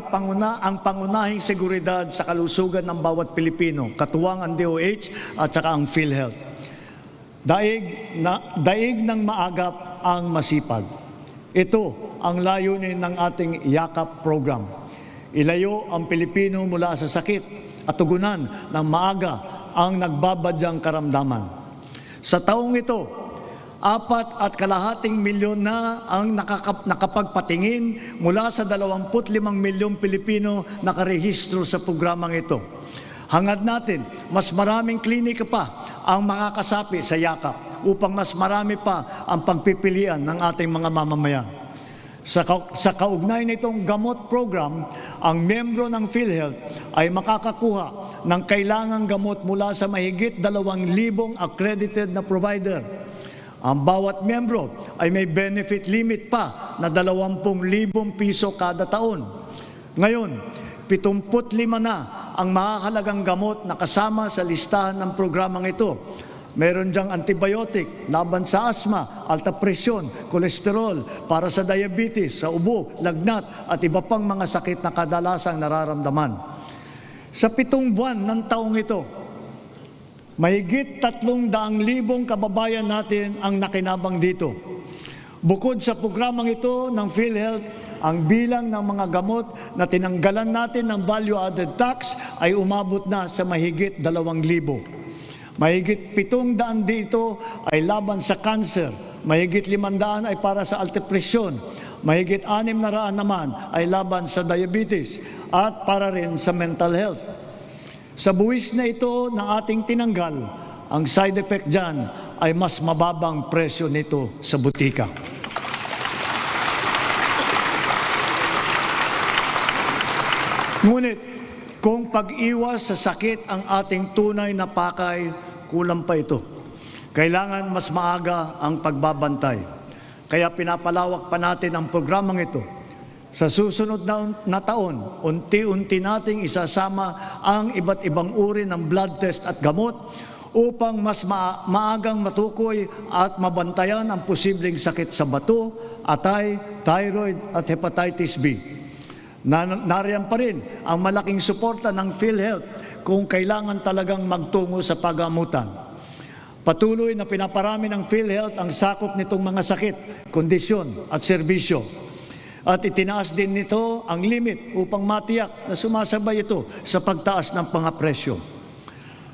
ang pangunahing seguridad sa kalusugan ng bawat Pilipino, katuwang ang DOH at saka ang PhilHealth. Daig ng maagap ang masipag. Ito ang layunin ng ating YAKAP program. Ilayo ang Pilipino mula sa sakit at tugunan ng maaga ang nagbabadyang karamdaman. Sa taong ito, 4.5 milyon na ang nakapagpatingin mula sa 25 milyong Pilipino nakarehistro sa programang ito. Hangad natin, mas maraming klinika pa ang makakasapi sa YAKAP upang mas marami pa ang pagpipilian ng ating mga mamamayan. Sa kaugnay nitong gamot program, ang membro ng PhilHealth ay makakakuha ng kailangang gamot mula sa mahigit 2,000 accredited na provider. Ang bawat membro ay may benefit limit pa na 20,000 piso kada taon. Ngayon, 75 na ang makakalagang gamot na kasama sa listahan ng programang ito. Meron diyang antibiotic, laban sa asma, alta presyon, kolesterol, para sa diabetes, sa ubo, lagnat at iba pang mga sakit na kadalasang nararamdaman. Sa 7 buwan ng taong ito, mahigit 300,000 kababayan natin ang nakinabang dito. Bukod sa programang ito ng PhilHealth, ang bilang ng mga gamot na tinanggalan natin ng value-added tax ay umabot na sa mahigit 2,000. Mahigit 700 dito ay laban sa cancer, mahigit 500 ay para sa alta presyon, mahigit 600 naman ay laban sa diabetes at para rin sa mental health. Sa buwis na ito na ating tinanggal, ang side effect dyan ay mas mababang presyo nito sa butika. Ngunit, kung pag-iwas sa sakit ang ating tunay na pakay, kulang pa ito. Kailangan mas maaga ang pagbabantay. Kaya pinapalawak pa natin ang programang ito. Sa susunod na taon, unti-unti nating isasama ang iba't ibang uri ng blood test at gamot upang mas maagang matukoy at mabantayan ang posibleng sakit sa bato, atay, thyroid at hepatitis B. Nariyan pa rin ang malaking suporta ng PhilHealth kung kailangan talagang magtungo sa pagamutan. Patuloy na pinaparami ng PhilHealth ang sakop nitong mga sakit, kondisyon at serbisyo. At itinaas din nito ang limit upang matiyak na sumasabay ito sa pagtaas ng presyo.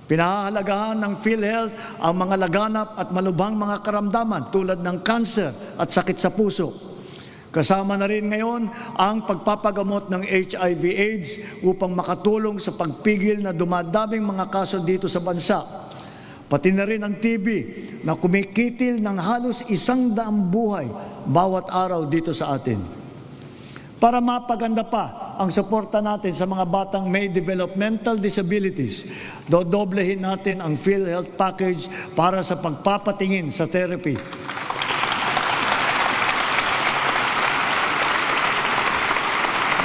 Pinahahalagahan ng PhilHealth ang mga laganap at malubhang mga karamdaman tulad ng cancer at sakit sa puso. Kasama na rin ngayon ang pagpapagamot ng HIV/AIDS upang makatulong sa pagpigil na dumadaming mga kaso dito sa bansa. Pati na rin ang TB na kumikitil ng halos 100 buhay bawat araw dito sa atin. Para mapaganda pa ang suporta natin sa mga batang may developmental disabilities, dodoblehin natin ang PhilHealth package para sa pagpapatingin sa therapy.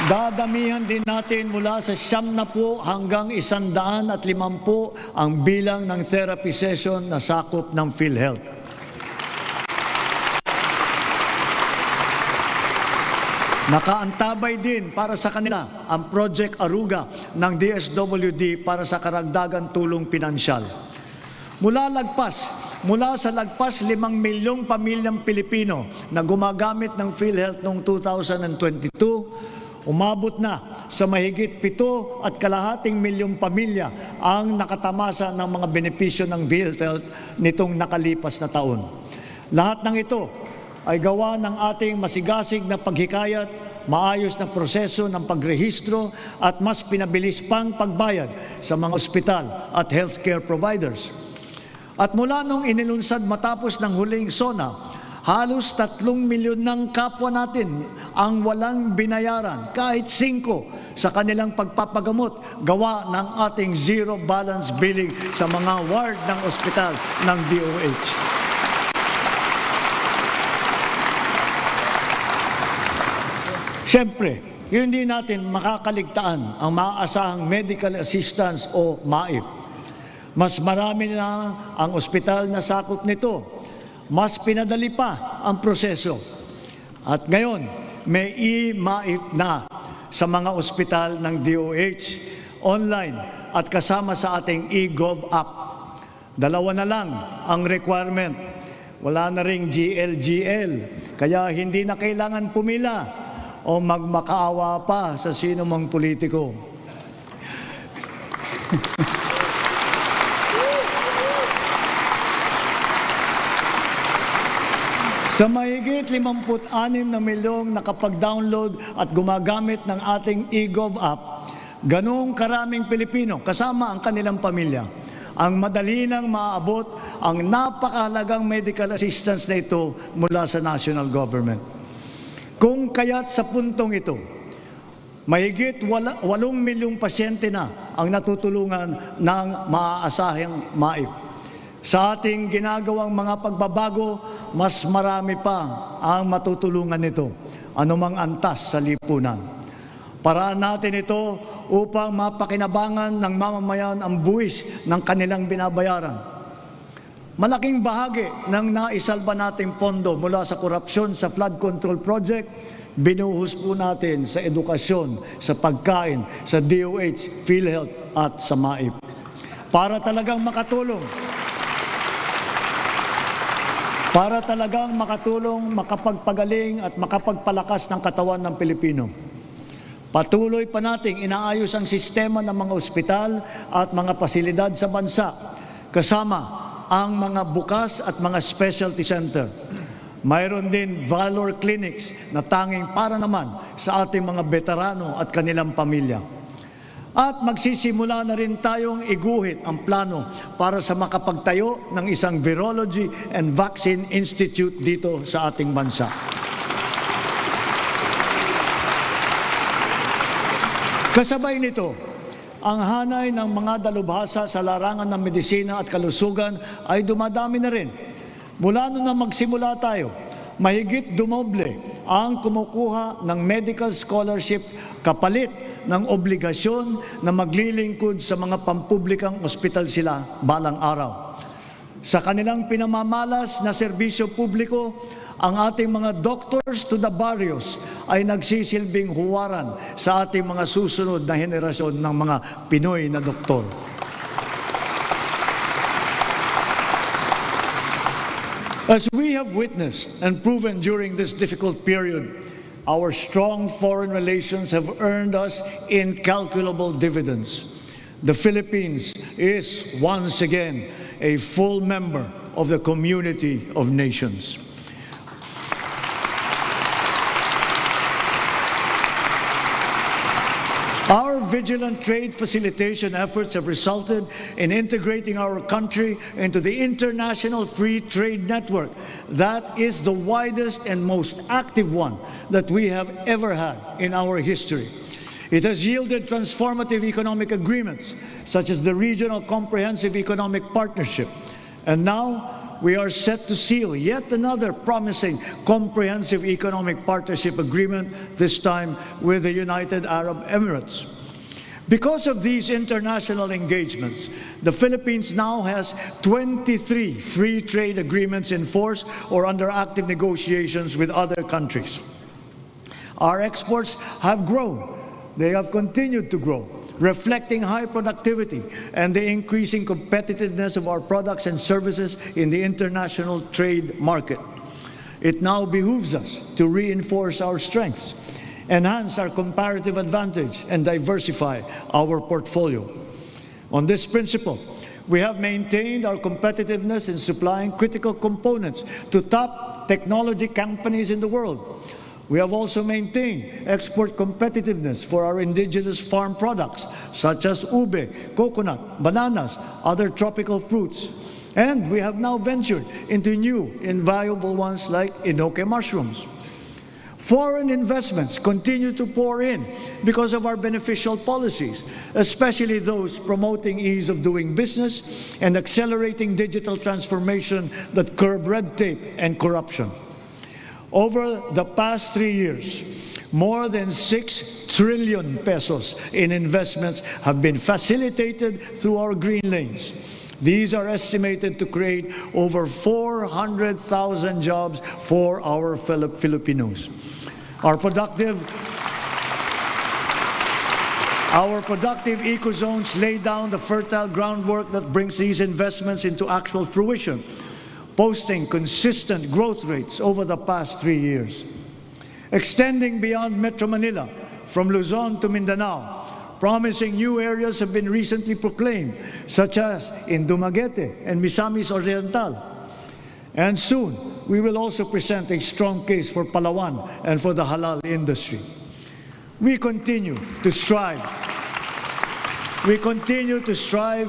Dadamihan din natin mula sa 70 hanggang 150 ang bilang ng therapy session na sakop ng PhilHealth. Nakaantabay din para sa kanila ang Project Aruga ng DSWD para sa karagdagang tulong pinansyal. Mula sa lagpas 5 milyong pamilyang Pilipino na gumagamit ng PhilHealth noong 2022, umabot na sa mahigit 7.5 milyong pamilya ang nakatamasa ng mga benepisyo ng PhilHealth nitong nakalipas na taon. Lahat ng ito ay gawa ng ating masigasig na paghikayat, maayos na proseso ng pagrehistro at mas pinabilis pang pagbayad sa mga ospital at healthcare providers. At mula nung inilunsad matapos ng huling SONA, halos 3 milyon ng kapwa natin ang walang binayaran kahit 5 sa kanilang pagpapagamot gawa ng ating zero balance billing sa mga ward ng ospital ng DOH. Siyempre, hindi natin makakaligtaan ang maaasahang medical assistance o MAIP. Mas marami na ang ospital na sakop nito. Mas pinadali pa ang proseso. At ngayon, may e-MAIP na sa mga ospital ng DOH, online at kasama sa ating eGov app. 2 na lang ang requirement. Wala na ring GLGL, kaya hindi na kailangan pumila o magmakaawa pa sa sino mang politiko. Sa mahigit 56 na milyong nakapag-download at gumagamit ng ating eGov app, ganong karaming Pilipino, kasama ang kanilang pamilya, ang madali nang maaabot ang napakahalagang medical assistance na ito mula sa national government. Kung kaya't sa puntong ito, mahigit 8 milyong pasyente na ang natutulungan ng maaasahang MAIP. Sa ating ginagawang mga pagbabago, mas marami pa ang matutulungan nito, anumang antas sa lipunan. Paraan natin ito upang mapakinabangan ng mamamayan ang buwis ng kanilang binabayaran. Malaking bahagi ng naisalba nating pondo mula sa korupsyon sa flood control project, binuhos po natin sa edukasyon, sa pagkain, sa DOH, PhilHealth at sa MAIP. Para talagang makatulong, makapagpagaling at makapagpalakas ng katawan ng Pilipino. Patuloy pa nating inaayos ang sistema ng mga ospital at mga pasilidad sa bansa, kasama ang mga bukas at mga specialty center. Mayroon din valor clinics na tanging para naman sa ating mga veterano at kanilang pamilya. At magsisimula na rin tayong iguhit ang plano para sa makapagtayo ng isang Virology and Vaccine Institute dito sa ating bansa. Kasabay nito, ang hanay ng mga dalubhasa sa larangan ng medisina at kalusugan ay dumadami na rin. Mula noon na magsimula tayo, mahigit dumoble ang kumukuha ng medical scholarship kapalit ng obligasyon na maglilingkod sa mga pampublikang ospital sila balang araw. Sa kanilang pinamamalas na serbisyo publiko, ang ating mga doctors to the barrios ay nagsisilbing huwaran sa ating mga susunod na henerasyon ng mga Pinoy na doktor. As we have witnessed and proven during this difficult period, our strong foreign relations have earned us incalculable dividends. The Philippines is once again a full member of the community of nations. Our vigilant trade facilitation efforts have resulted in integrating our country into the international free trade network that is the widest and most active one that we have ever had in our history. It has yielded transformative economic agreements such as the Regional Comprehensive Economic Partnership. And now, we are set to seal yet another promising comprehensive economic partnership agreement, this time with the United Arab Emirates. Because of these international engagements, the Philippines now has 23 free trade agreements in force or under active negotiations with other countries. Our exports have grown. They have continued to grow, reflecting high productivity and the increasing competitiveness of our products and services in the international trade market. It now behooves us to reinforce our strengths, enhance our comparative advantage, and diversify our portfolio. On this principle, we have maintained our competitiveness in supplying critical components to top technology companies in the world. We have also maintained export competitiveness for our indigenous farm products, such as ube, coconut, bananas, other tropical fruits. And we have now ventured into new, invaluable ones like enoque mushrooms. Foreign investments continue to pour in because of our beneficial policies, especially those promoting ease of doing business and accelerating digital transformation that curb red tape and corruption. Over the past 3 years, more than 6 trillion pesos in investments have been facilitated through our green lanes. These are estimated to create over 400,000 jobs for our Filipinos. Our productive ecozones lay down the fertile groundwork that brings these investments into actual fruition, posting consistent growth rates over the past 3 years. Extending beyond Metro Manila, from Luzon to Mindanao, promising new areas have been recently proclaimed, such as in Dumaguete and Misamis Oriental. And soon, we will also present a strong case for Palawan and for the halal industry. We continue to strive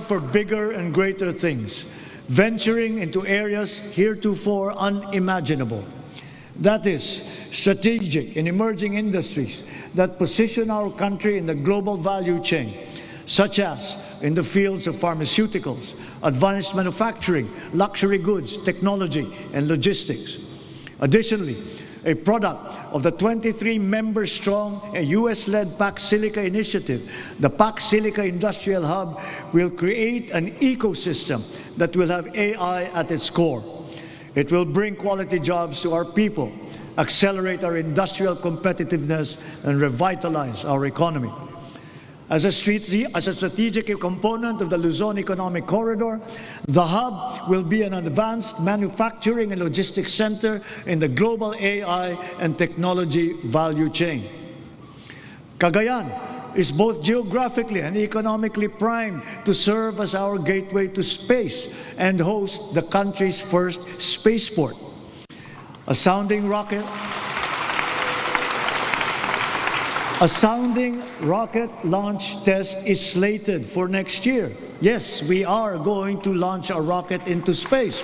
for bigger and greater things, venturing into areas heretofore unimaginable. That is, strategic and emerging industries that position our country in the global value chain, such as in the fields of pharmaceuticals, advanced manufacturing, luxury goods, technology, and logistics. Additionally, a product of the 23-member-strong US-led Pac Silica initiative, the Pac Silica Industrial Hub will create an ecosystem that will have AI at its core. It will bring quality jobs to our people, accelerate our industrial competitiveness, and revitalize our economy. As a strategic component of the Luzon Economic Corridor, the hub will be an advanced manufacturing and logistics center in the global AI and technology value chain. Cagayan is both geographically and economically primed to serve as our gateway to space and host the country's first spaceport. A sounding rocket launch test is slated for next year. Yes, we are going to launch a rocket into space.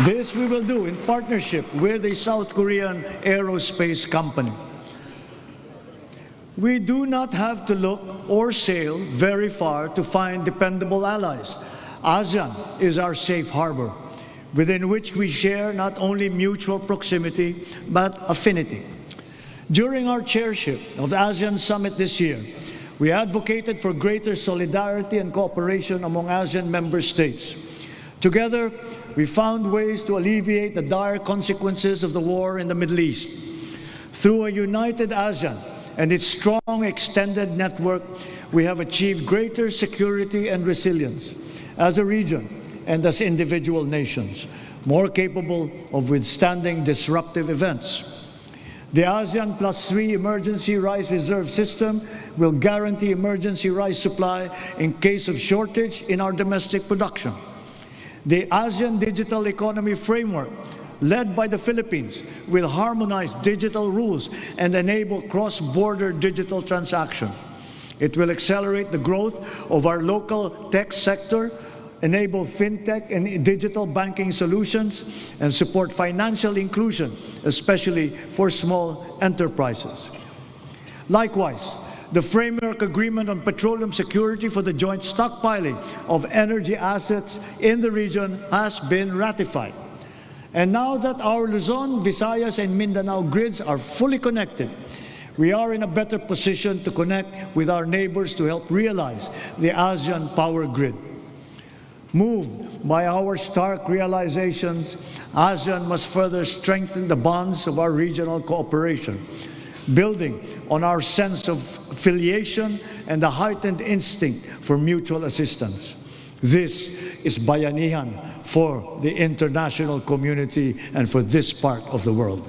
This we will do in partnership with a South Korean aerospace company. We do not have to look or sail very far to find dependable allies. ASEAN is our safe harbor, within which we share not only mutual proximity, but affinity. During our chairship of the ASEAN Summit this year, we advocated for greater solidarity and cooperation among ASEAN member states. Together, we found ways to alleviate the dire consequences of the war in the Middle East. Through a united ASEAN and its strong extended network, we have achieved greater security and resilience as a region and as individual nations, more capable of withstanding disruptive events. The ASEAN +3 Emergency Rice Reserve System will guarantee emergency rice supply in case of shortage in our domestic production. The ASEAN Digital Economy Framework, led by the Philippines, will harmonize digital rules and enable cross-border digital transaction. It will accelerate the growth of our local tech sector, enable fintech and digital banking solutions, and support financial inclusion, especially for small enterprises. Likewise, the Framework Agreement on Petroleum Security for the joint stockpiling of energy assets in the region has been ratified. And now that our Luzon, Visayas, and Mindanao grids are fully connected, we are in a better position to connect with our neighbors to help realize the ASEAN Power Grid. Moved by our stark realizations, ASEAN must further strengthen the bonds of our regional cooperation, building on our sense of affiliation and the heightened instinct for mutual assistance. This is bayanihan for the international community and for this part of the world.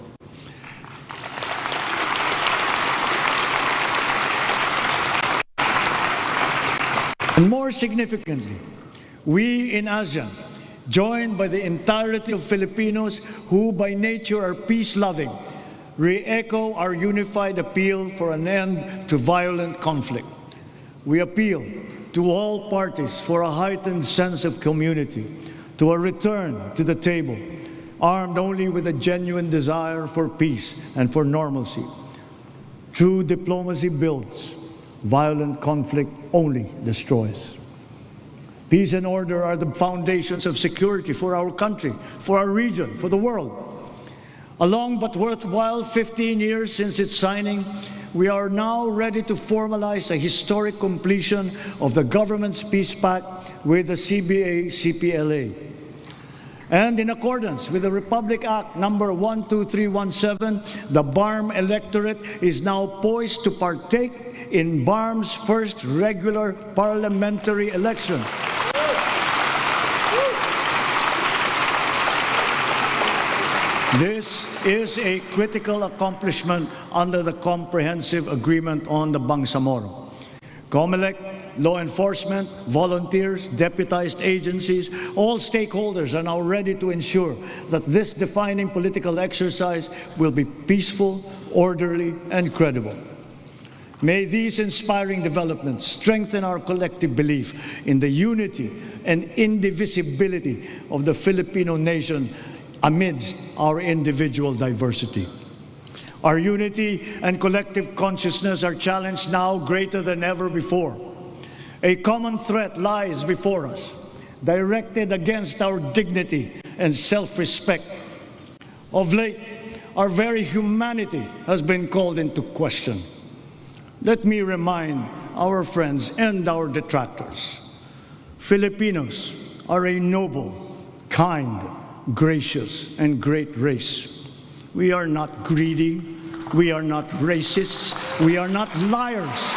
And more significantly, we in ASEAN, joined by the entirety of Filipinos who by nature are peace-loving, re-echo our unified appeal for an end to violent conflict. We appeal to all parties for a heightened sense of community, to a return to the table, armed only with a genuine desire for peace and for normalcy. True diplomacy builds, violent conflict only destroys. Peace and order are the foundations of security for our country, for our region, for the world. A long but worthwhile 15 years since its signing, we are now ready to formalize a historic completion of the government's peace pact with the CBA-CPLA. And in accordance with the Republic Act number 12317, the BARM electorate is now poised to partake in BARM's first regular parliamentary election. This is a critical accomplishment under the Comprehensive Agreement on the Bangsamoro. COMELEC, law enforcement, volunteers, deputized agencies, all stakeholders are now ready to ensure that this defining political exercise will be peaceful, orderly, and credible. May these inspiring developments strengthen our collective belief in the unity and indivisibility of the Filipino nation amidst our individual diversity. Our unity and collective consciousness are challenged now greater than ever before. A common threat lies before us, directed against our dignity and self-respect. Of late, our very humanity has been called into question. Let me remind our friends and our detractors, Filipinos are a noble, kind, gracious, and great race. We are not greedy, we are not racists, we are not liars.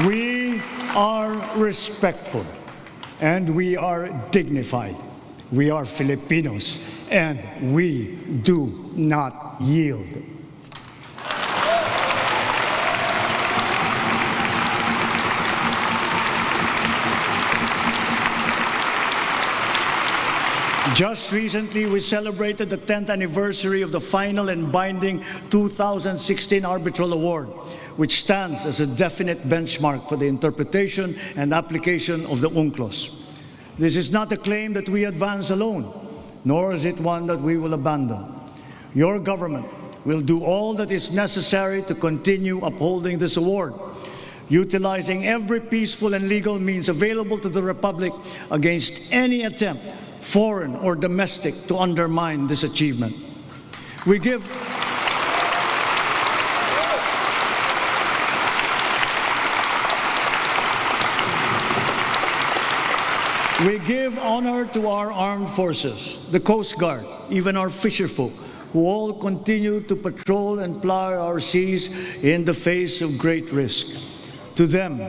We are respectful and we are dignified. We are Filipinos and we do not yield. Just recently, we celebrated the 10th anniversary of the final and binding 2016 Arbitral Award, which stands as a definite benchmark for the interpretation and application of the UNCLOS. This is not a claim that we advance alone, nor is it one that we will abandon. Your government will do all that is necessary to continue upholding this award, utilizing every peaceful and legal means available to the Republic against any attempt, foreign or domestic, to undermine this achievement. We give honor to our armed forces, the Coast Guard, even our fisherfolk, who all continue to patrol and ply our seas in the face of great risk. To them,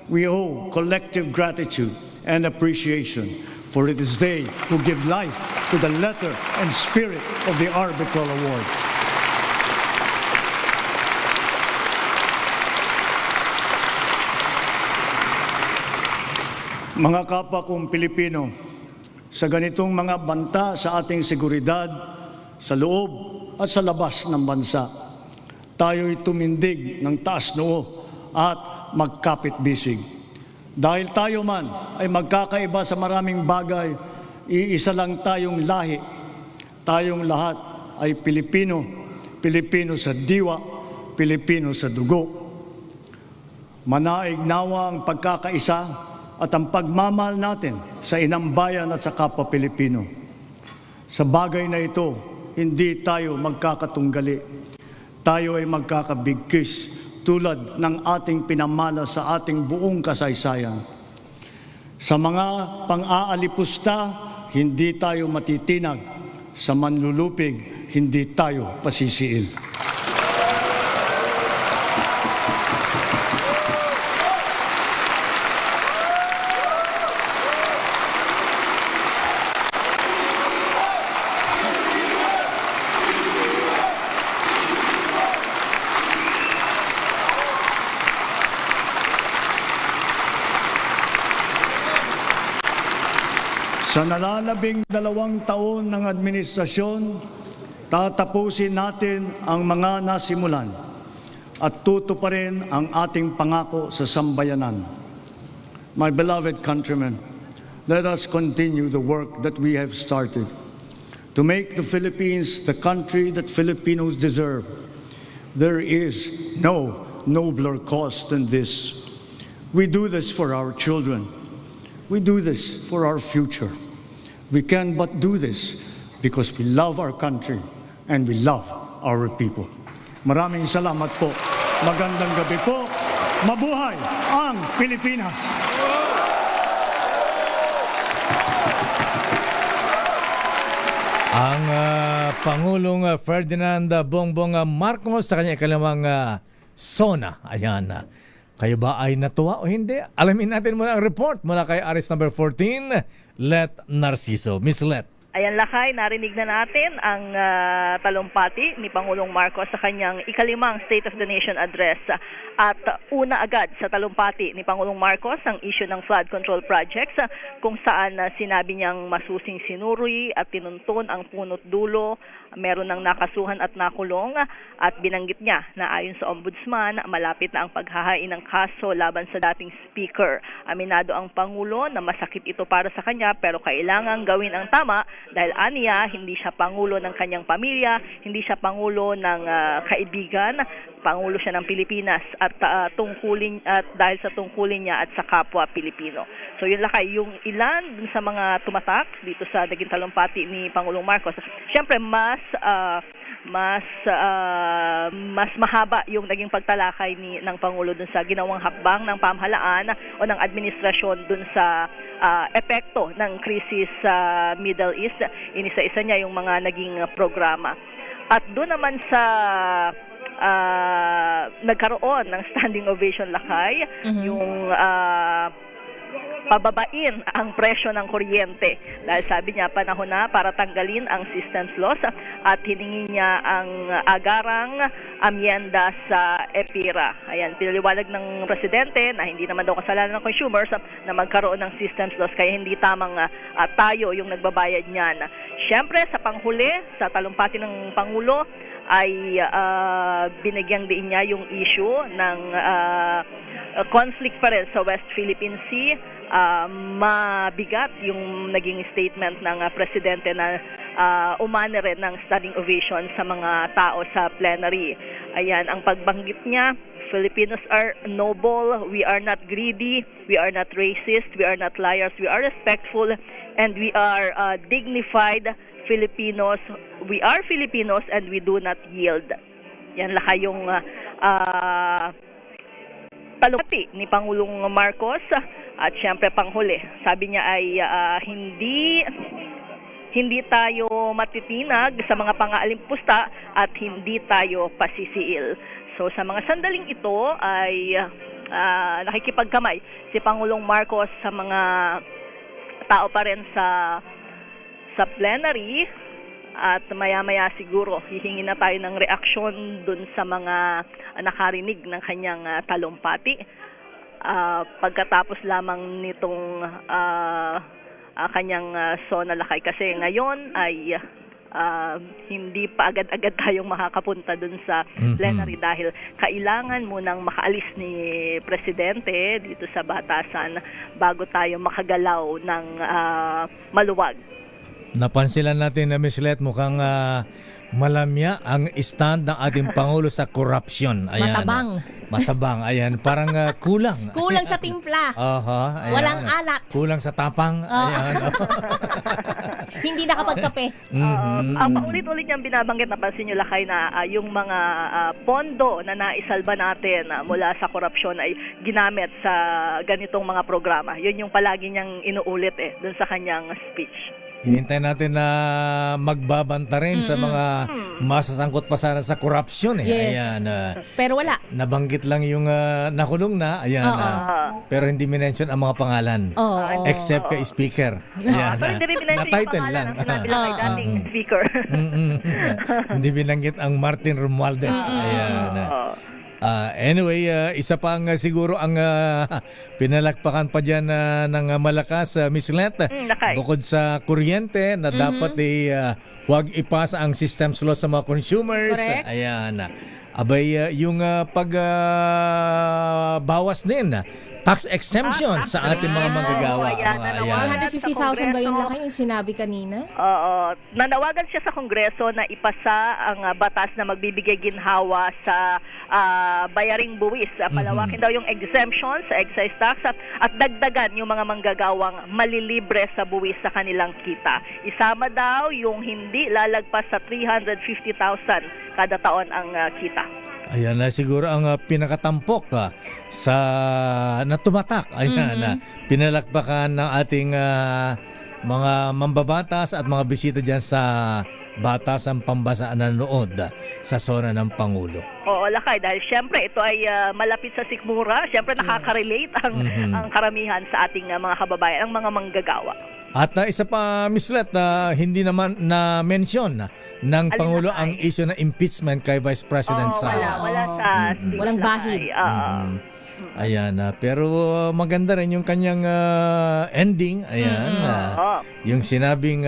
we owe collective gratitude and appreciation, for it is they who give life to the letter and spirit of the Arbitral Award. Mga kapwa kong Pilipino, sa ganitong mga banta sa ating seguridad, sa loob at sa labas ng bansa, tayo'y tumindig ng taas noo at magkapit-bisig. Dahil tayo man ay magkakaiba sa maraming bagay, iisa lang tayong lahi. Tayong lahat ay Pilipino, Pilipino sa diwa, Pilipino sa dugo. Manaig nawa ang pagkakaisa at ang pagmamahal natin sa inang bayan at sa kapwa Pilipino. Sa bagay na ito, hindi tayo magkakatunggali. Tayo ay magkakabigkis tulad ng ating pinamana sa ating buong kasaysayan. Sa mga pang-aalipusta, hindi tayo matitinag. Sa manlulupig, hindi tayo pasisiil. Sa nalalabing 2 taon ng administrasyon, tatapusin natin ang mga nasimulan at tutuparin ang ating pangako sa sambayanan. My beloved countrymen, let us continue the work that we have started to make the Philippines the country that Filipinos deserve. There is no nobler cause than this. We do this for our children. We do this for our future. We can but do this because we love our country and we love our people. Maraming salamat po. Magandang gabi po. Mabuhay ang Pilipinas! Ang Pangulong Ferdinand Bongbong Marcos sa kanya ikalawang SONA. Ayan. Kayo ba ay natuwa o hindi? Alamin natin muna ang report mula kay Aris number 14, Let Narciso. Miss Let. Ayan, Lakay, narinig na natin ang talumpati ni Pangulong Marcos sa kanyang ikalimang State of the Nation address. At una agad sa talumpati ni Pangulong Marcos ang issue ng flood control projects kung saan sinabi niyang masusing sinuri at tinuntun ang punot dulo, meron ng nakasuhan at nakulong at binanggit niya na ayon sa Ombudsman, malapit na ang paghahain ng kaso laban sa dating speaker. Aminado ang Pangulo na masakit ito para sa kanya pero kailangang gawin ang tama dahil aniya, hindi siya Pangulo ng kanyang pamilya, hindi siya Pangulo ng kaibigan, Pangulo siya ng Pilipinas at tungkulin at dahil sa tungkulin niya at sa kapwa Pilipino. So yun Lakay, yung ilan dun sa mga tumatak dito sa naging talumpati ni Pangulong Marcos. Siyempre mas mahaba yung naging pagtalakay ng Pangulo dun sa ginawang hakbang ng pamahalaan o ng administrasyon dun sa epekto ng krisis sa Middle East. Inisa-isa niya yung mga naging programa. At doon naman sa nagkaroon ng standing ovation Lakay, yung pababain ang presyo ng kuryente dahil sabi niya panahon na para tanggalin ang systems loss at hiningi niya ang agarang amyenda sa EPIRA. Ayan, pinaliwanag ng presidente na hindi naman daw kasalanan ng consumers na magkaroon ng systems loss kaya hindi tamang tayo yung nagbabayad niyan. Siyempre sa panghuli, sa talumpati ng Pangulo ay binigyang diin niya yung issue ng conflict pa rin sa West Philippine Sea. Mabigat yung naging statement ng presidente na umani rin ng standing ovation sa mga tao sa plenary. Ayan, ang pagbanggit niya, Filipinos are noble, we are not greedy, we are not racist, we are not liars, we are respectful, and we are dignified Filipinos. We are Filipinos and we do not yield. Yan Lakay yung talumpati ni Pangulong Marcos. At siyempre panghuli, sabi niya ay hindi tayo matitinag sa mga pang-aalimpusta at hindi tayo pasisiil. So sa mga sandaling ito ay nakikipagkamay si Pangulong Marcos sa mga tao pa rin sa plenary at maya-maya siguro hihingi na tayo ng reaksyon dun sa mga nakarinig ng kanyang talumpati. pagkatapos lamang nitong kanyang SONA lakay. Kasi ngayon ay hindi pa agad-agad tayong makakapunta dun sa plenary dahil kailangan munang makaalis ni Presidente dito sa batasan bago tayo makagalaw ng maluwag. Napansilan natin na Miss Let, mukhang malamya ang stand ng ating Pangulo sa corruption. Ayan, Matabang. Matabang, ayan. Parang kulang. Kulang sa timpla. Ayan. Walang alat. Kulang sa tapang. Ayan. Hindi nakapagkape. Ang paulit-ulit niyang binabanggit, napansin niyo lakay na yung mga pondo na naisalba natin mula sa korupsyon ay ginamit sa ganitong mga programa. Yun yung palagi niyang inuulit dun sa kanyang speech. Hinintay natin na magbabanta rin sa mga masasangkot pa sana sa korupsyon. Yes. Ayan. Pero wala. Nabanggit lang yung nakulong na. Ayan. Pero hindi minention ang mga pangalan. Except kay Speaker. Ayan. Pero hindi rin binanggit yung Na-title pangalan lang. ng sinabi lang kay dating speaker. Hindi binanggit ang Martin Romualdez. Ayan. Anyway, isa pa ang siguro ang pinalakpakan pa dyan ng malakas, Miss Let, bukod sa kuryente na dapat huwag ipasa ang systems loss sa mga consumers. Correct. Ayan. Abay, yung pagbawas din tax exemption sa ating mga manggagawa. Ayan, Mga ayan. 150,000 ba yung laki yung sinabi kanina? Oo. Nanawagan siya sa Kongreso na ipasa ang batas na magbibigay ginhawa sa bayaring buwis. Palawakin daw yung exemption sa excise tax at dagdagan yung mga manggagawang malilibre sa buwis sa kanilang kita. Isama daw yung hindi lalagpas sa 350,000 kada taon ang kita. Ayan na siguro ang pinakatampok sa natumatak. Ayan pinalakpakan ng ating mga mambabatas at mga bisita diyan sa Batasang Pambansa na nanood sa SONA ng Pangulo. Oo, lakay. Dahil syempre ito ay malapit sa sikmura. Syempre nakaka-relate ang karamihan sa ating mga kababayan, ang mga manggagawa. At isa pa, Miss Let, hindi naman na-mention ng Pangulo ang issue ng impeachment kay Vice President Sara. Wala sa Walang bahid. Ayan, pero maganda rin yung kanyang ending. Ayan, yung sinabing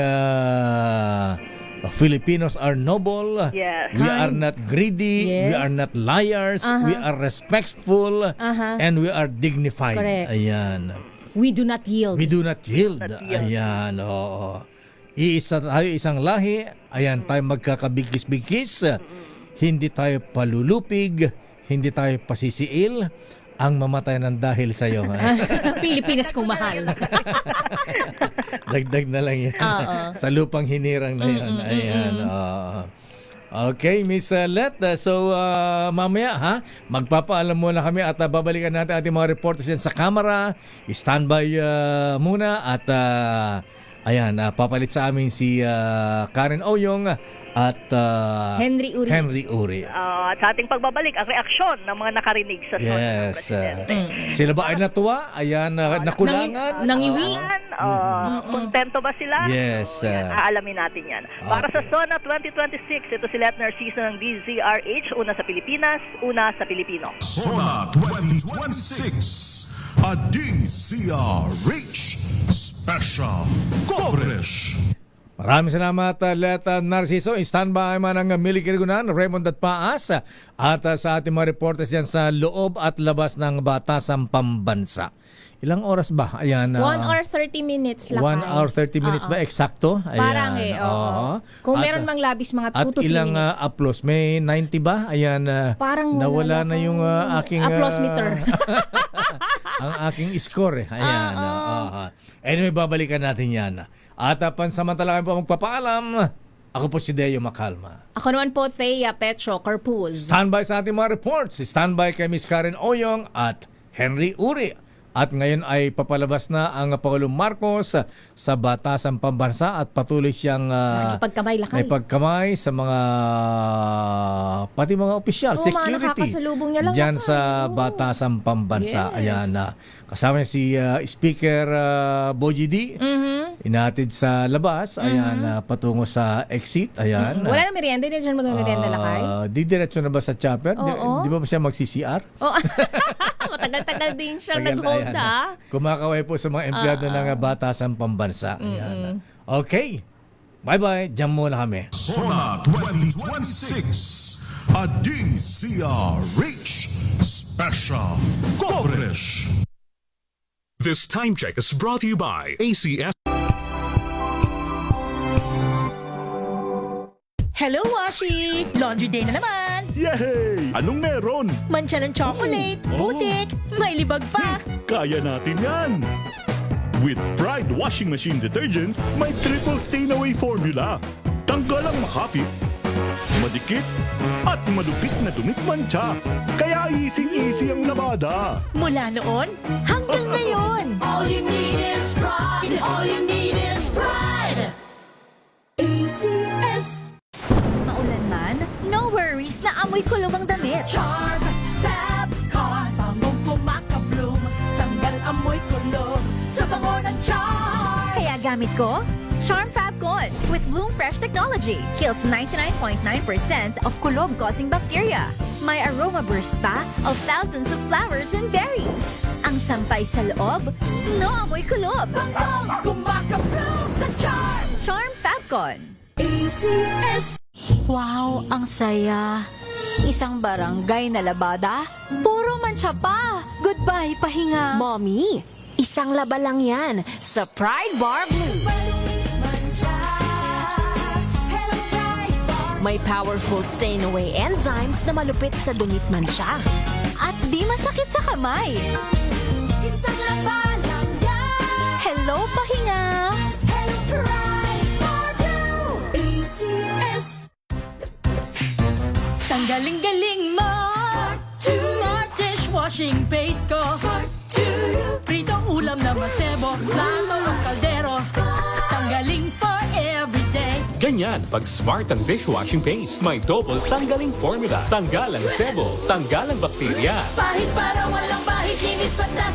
Filipinos are noble. Yes. We are not greedy. Yes. We are not liars. We are respectful. And we are dignified. Correct. Ayan. We do not yield. We do not yield. Ayan, oo. Iisa tayo, isang lahi. Ayan, tayo magkakabigkis-bigkis. Hindi tayo palulupig. Hindi tayo pasisiil. Ang mamatay ng dahil sa iyo. Pilipinas kong mahal. Dagdag na lang yan. Sa lupang hinirang na yan. Ayan. Okay, Miss Let. So, mamaya, magpapaalam muna kami at babalikan natin ating mga reporters yan sa camera. Standby muna at ayan, papalit sa amin si Karen Oyong at Henry Uri. At sa ating pagbabalik, ang reaksyon ng mga nakarinig sa SONA ng Presidente. Sila ba ay natuwa? Ayan, nakulangan? Nangiwi? Kontento ba sila? Yes. Aalamin natin yan. Para sa SONA 2026, ito si Let Narciso ng DZRH, una sa Pilipinas, una sa Pilipino. SONA 2026, a DZRH special coverage. Maraming salamat, Let Narciso. Standby man ang Mili Kirigunan, Raymond at Paas at sa ating mga reporters dyan sa loob at labas ng Batasang Pambansa. Ilang oras ba? Ayan. 1 hour 30 minutes lang. 1 hour 30 minutes ba? Eksakto? Ayan. Parang oo. Kung meron mang labis, mga 2 to 3 minutes. At ilang applause? May 90 ba? Ayan. Parang nawala na yung aking... applause meter. ang aking score. Ayan. Anyway, babalikan natin yan. At pansamantala po magpapaalam. Ako po si Deo Macalma. Ako naman po, Thea Petro Carpuz. Standby sa ating mga reports. Standby kay Miss Karen Oyong at Henry Uri. At ngayon ay papalabas na ang Pangulong Marcos sa Batasang Pambansa at patuloy siyang nakipagkamay-lakay. Pagkamay sa mga pati mga opisyal, security nakakasalubong niya lang dyan sa Batasang Pambansa. Yes. Ayan, kasama niya si Speaker Boji D. Inatid sa labas. Ayan, patungo sa exit. Ayan. Wala na merienda, hindi dyan mag-merienda lakay? Didiretso na ba sa chopper? Di ba siya mag-CCR? Matagal-tagal din siyang Tagal- nag-hold, ayan, ha? Kumakaway po sa mga empleyado ng Batasan Pambansa. Ayan. Okay. Bye-bye. Diyan muna kami. Sona 2026, a DCRH special coverage. This time check is brought to you by ACS. Hello, Washi! Laundry day na naman! Yay! Anong meron? Mancha ng chocolate, putik, may libag pa! Kaya natin yan! With Pride Washing Machine Detergent, may triple stain-away formula. Tanggal ang makapit, madikit, at malupit na dumit mancha. Kaya easy-easy ang labada. Mula noon hanggang ngayon! All you need is pride! All you need is pride! ACS! Maulan man, no worries na amoy kulong ang damit. Charm, Fab, Con, bangong kumakabloom, tanggal amoy kulog sa bango ng charm! Kaya gamit ko, Charm Fab Con with Bloom Fresh Technology. Kills 99.9% of kulob-causing bacteria. May aroma burst pa of thousands of flowers and berries. Ang sampay sa loob, no amoy kulob. Bangong kumakabloom sa charm! Charm Fab Con. ACS! Wow, ang saya. Isang barangay na labada, puro mancha pa. Goodbye, pahinga. Mommy, isang laba lang yan sa Pride Bar Blue. May powerful stain-away enzymes na malupit sa dunit mancha. At di masakit sa kamay. Isang laba lang yan! Hello, pahinga. Hello, Pride Bar Blue! ACS! Tanggaling-galing mo! Smart dishwashing paste ko! Pritong ulam na masebo, plato ng kaldero. Tanggaling for everyday. Ganyan pag smart ang dishwashing paste. May double tanggaling formula. Tanggal ang sebo, tanggal ang bakterya. Bahid para walang bahid, linis fantastic.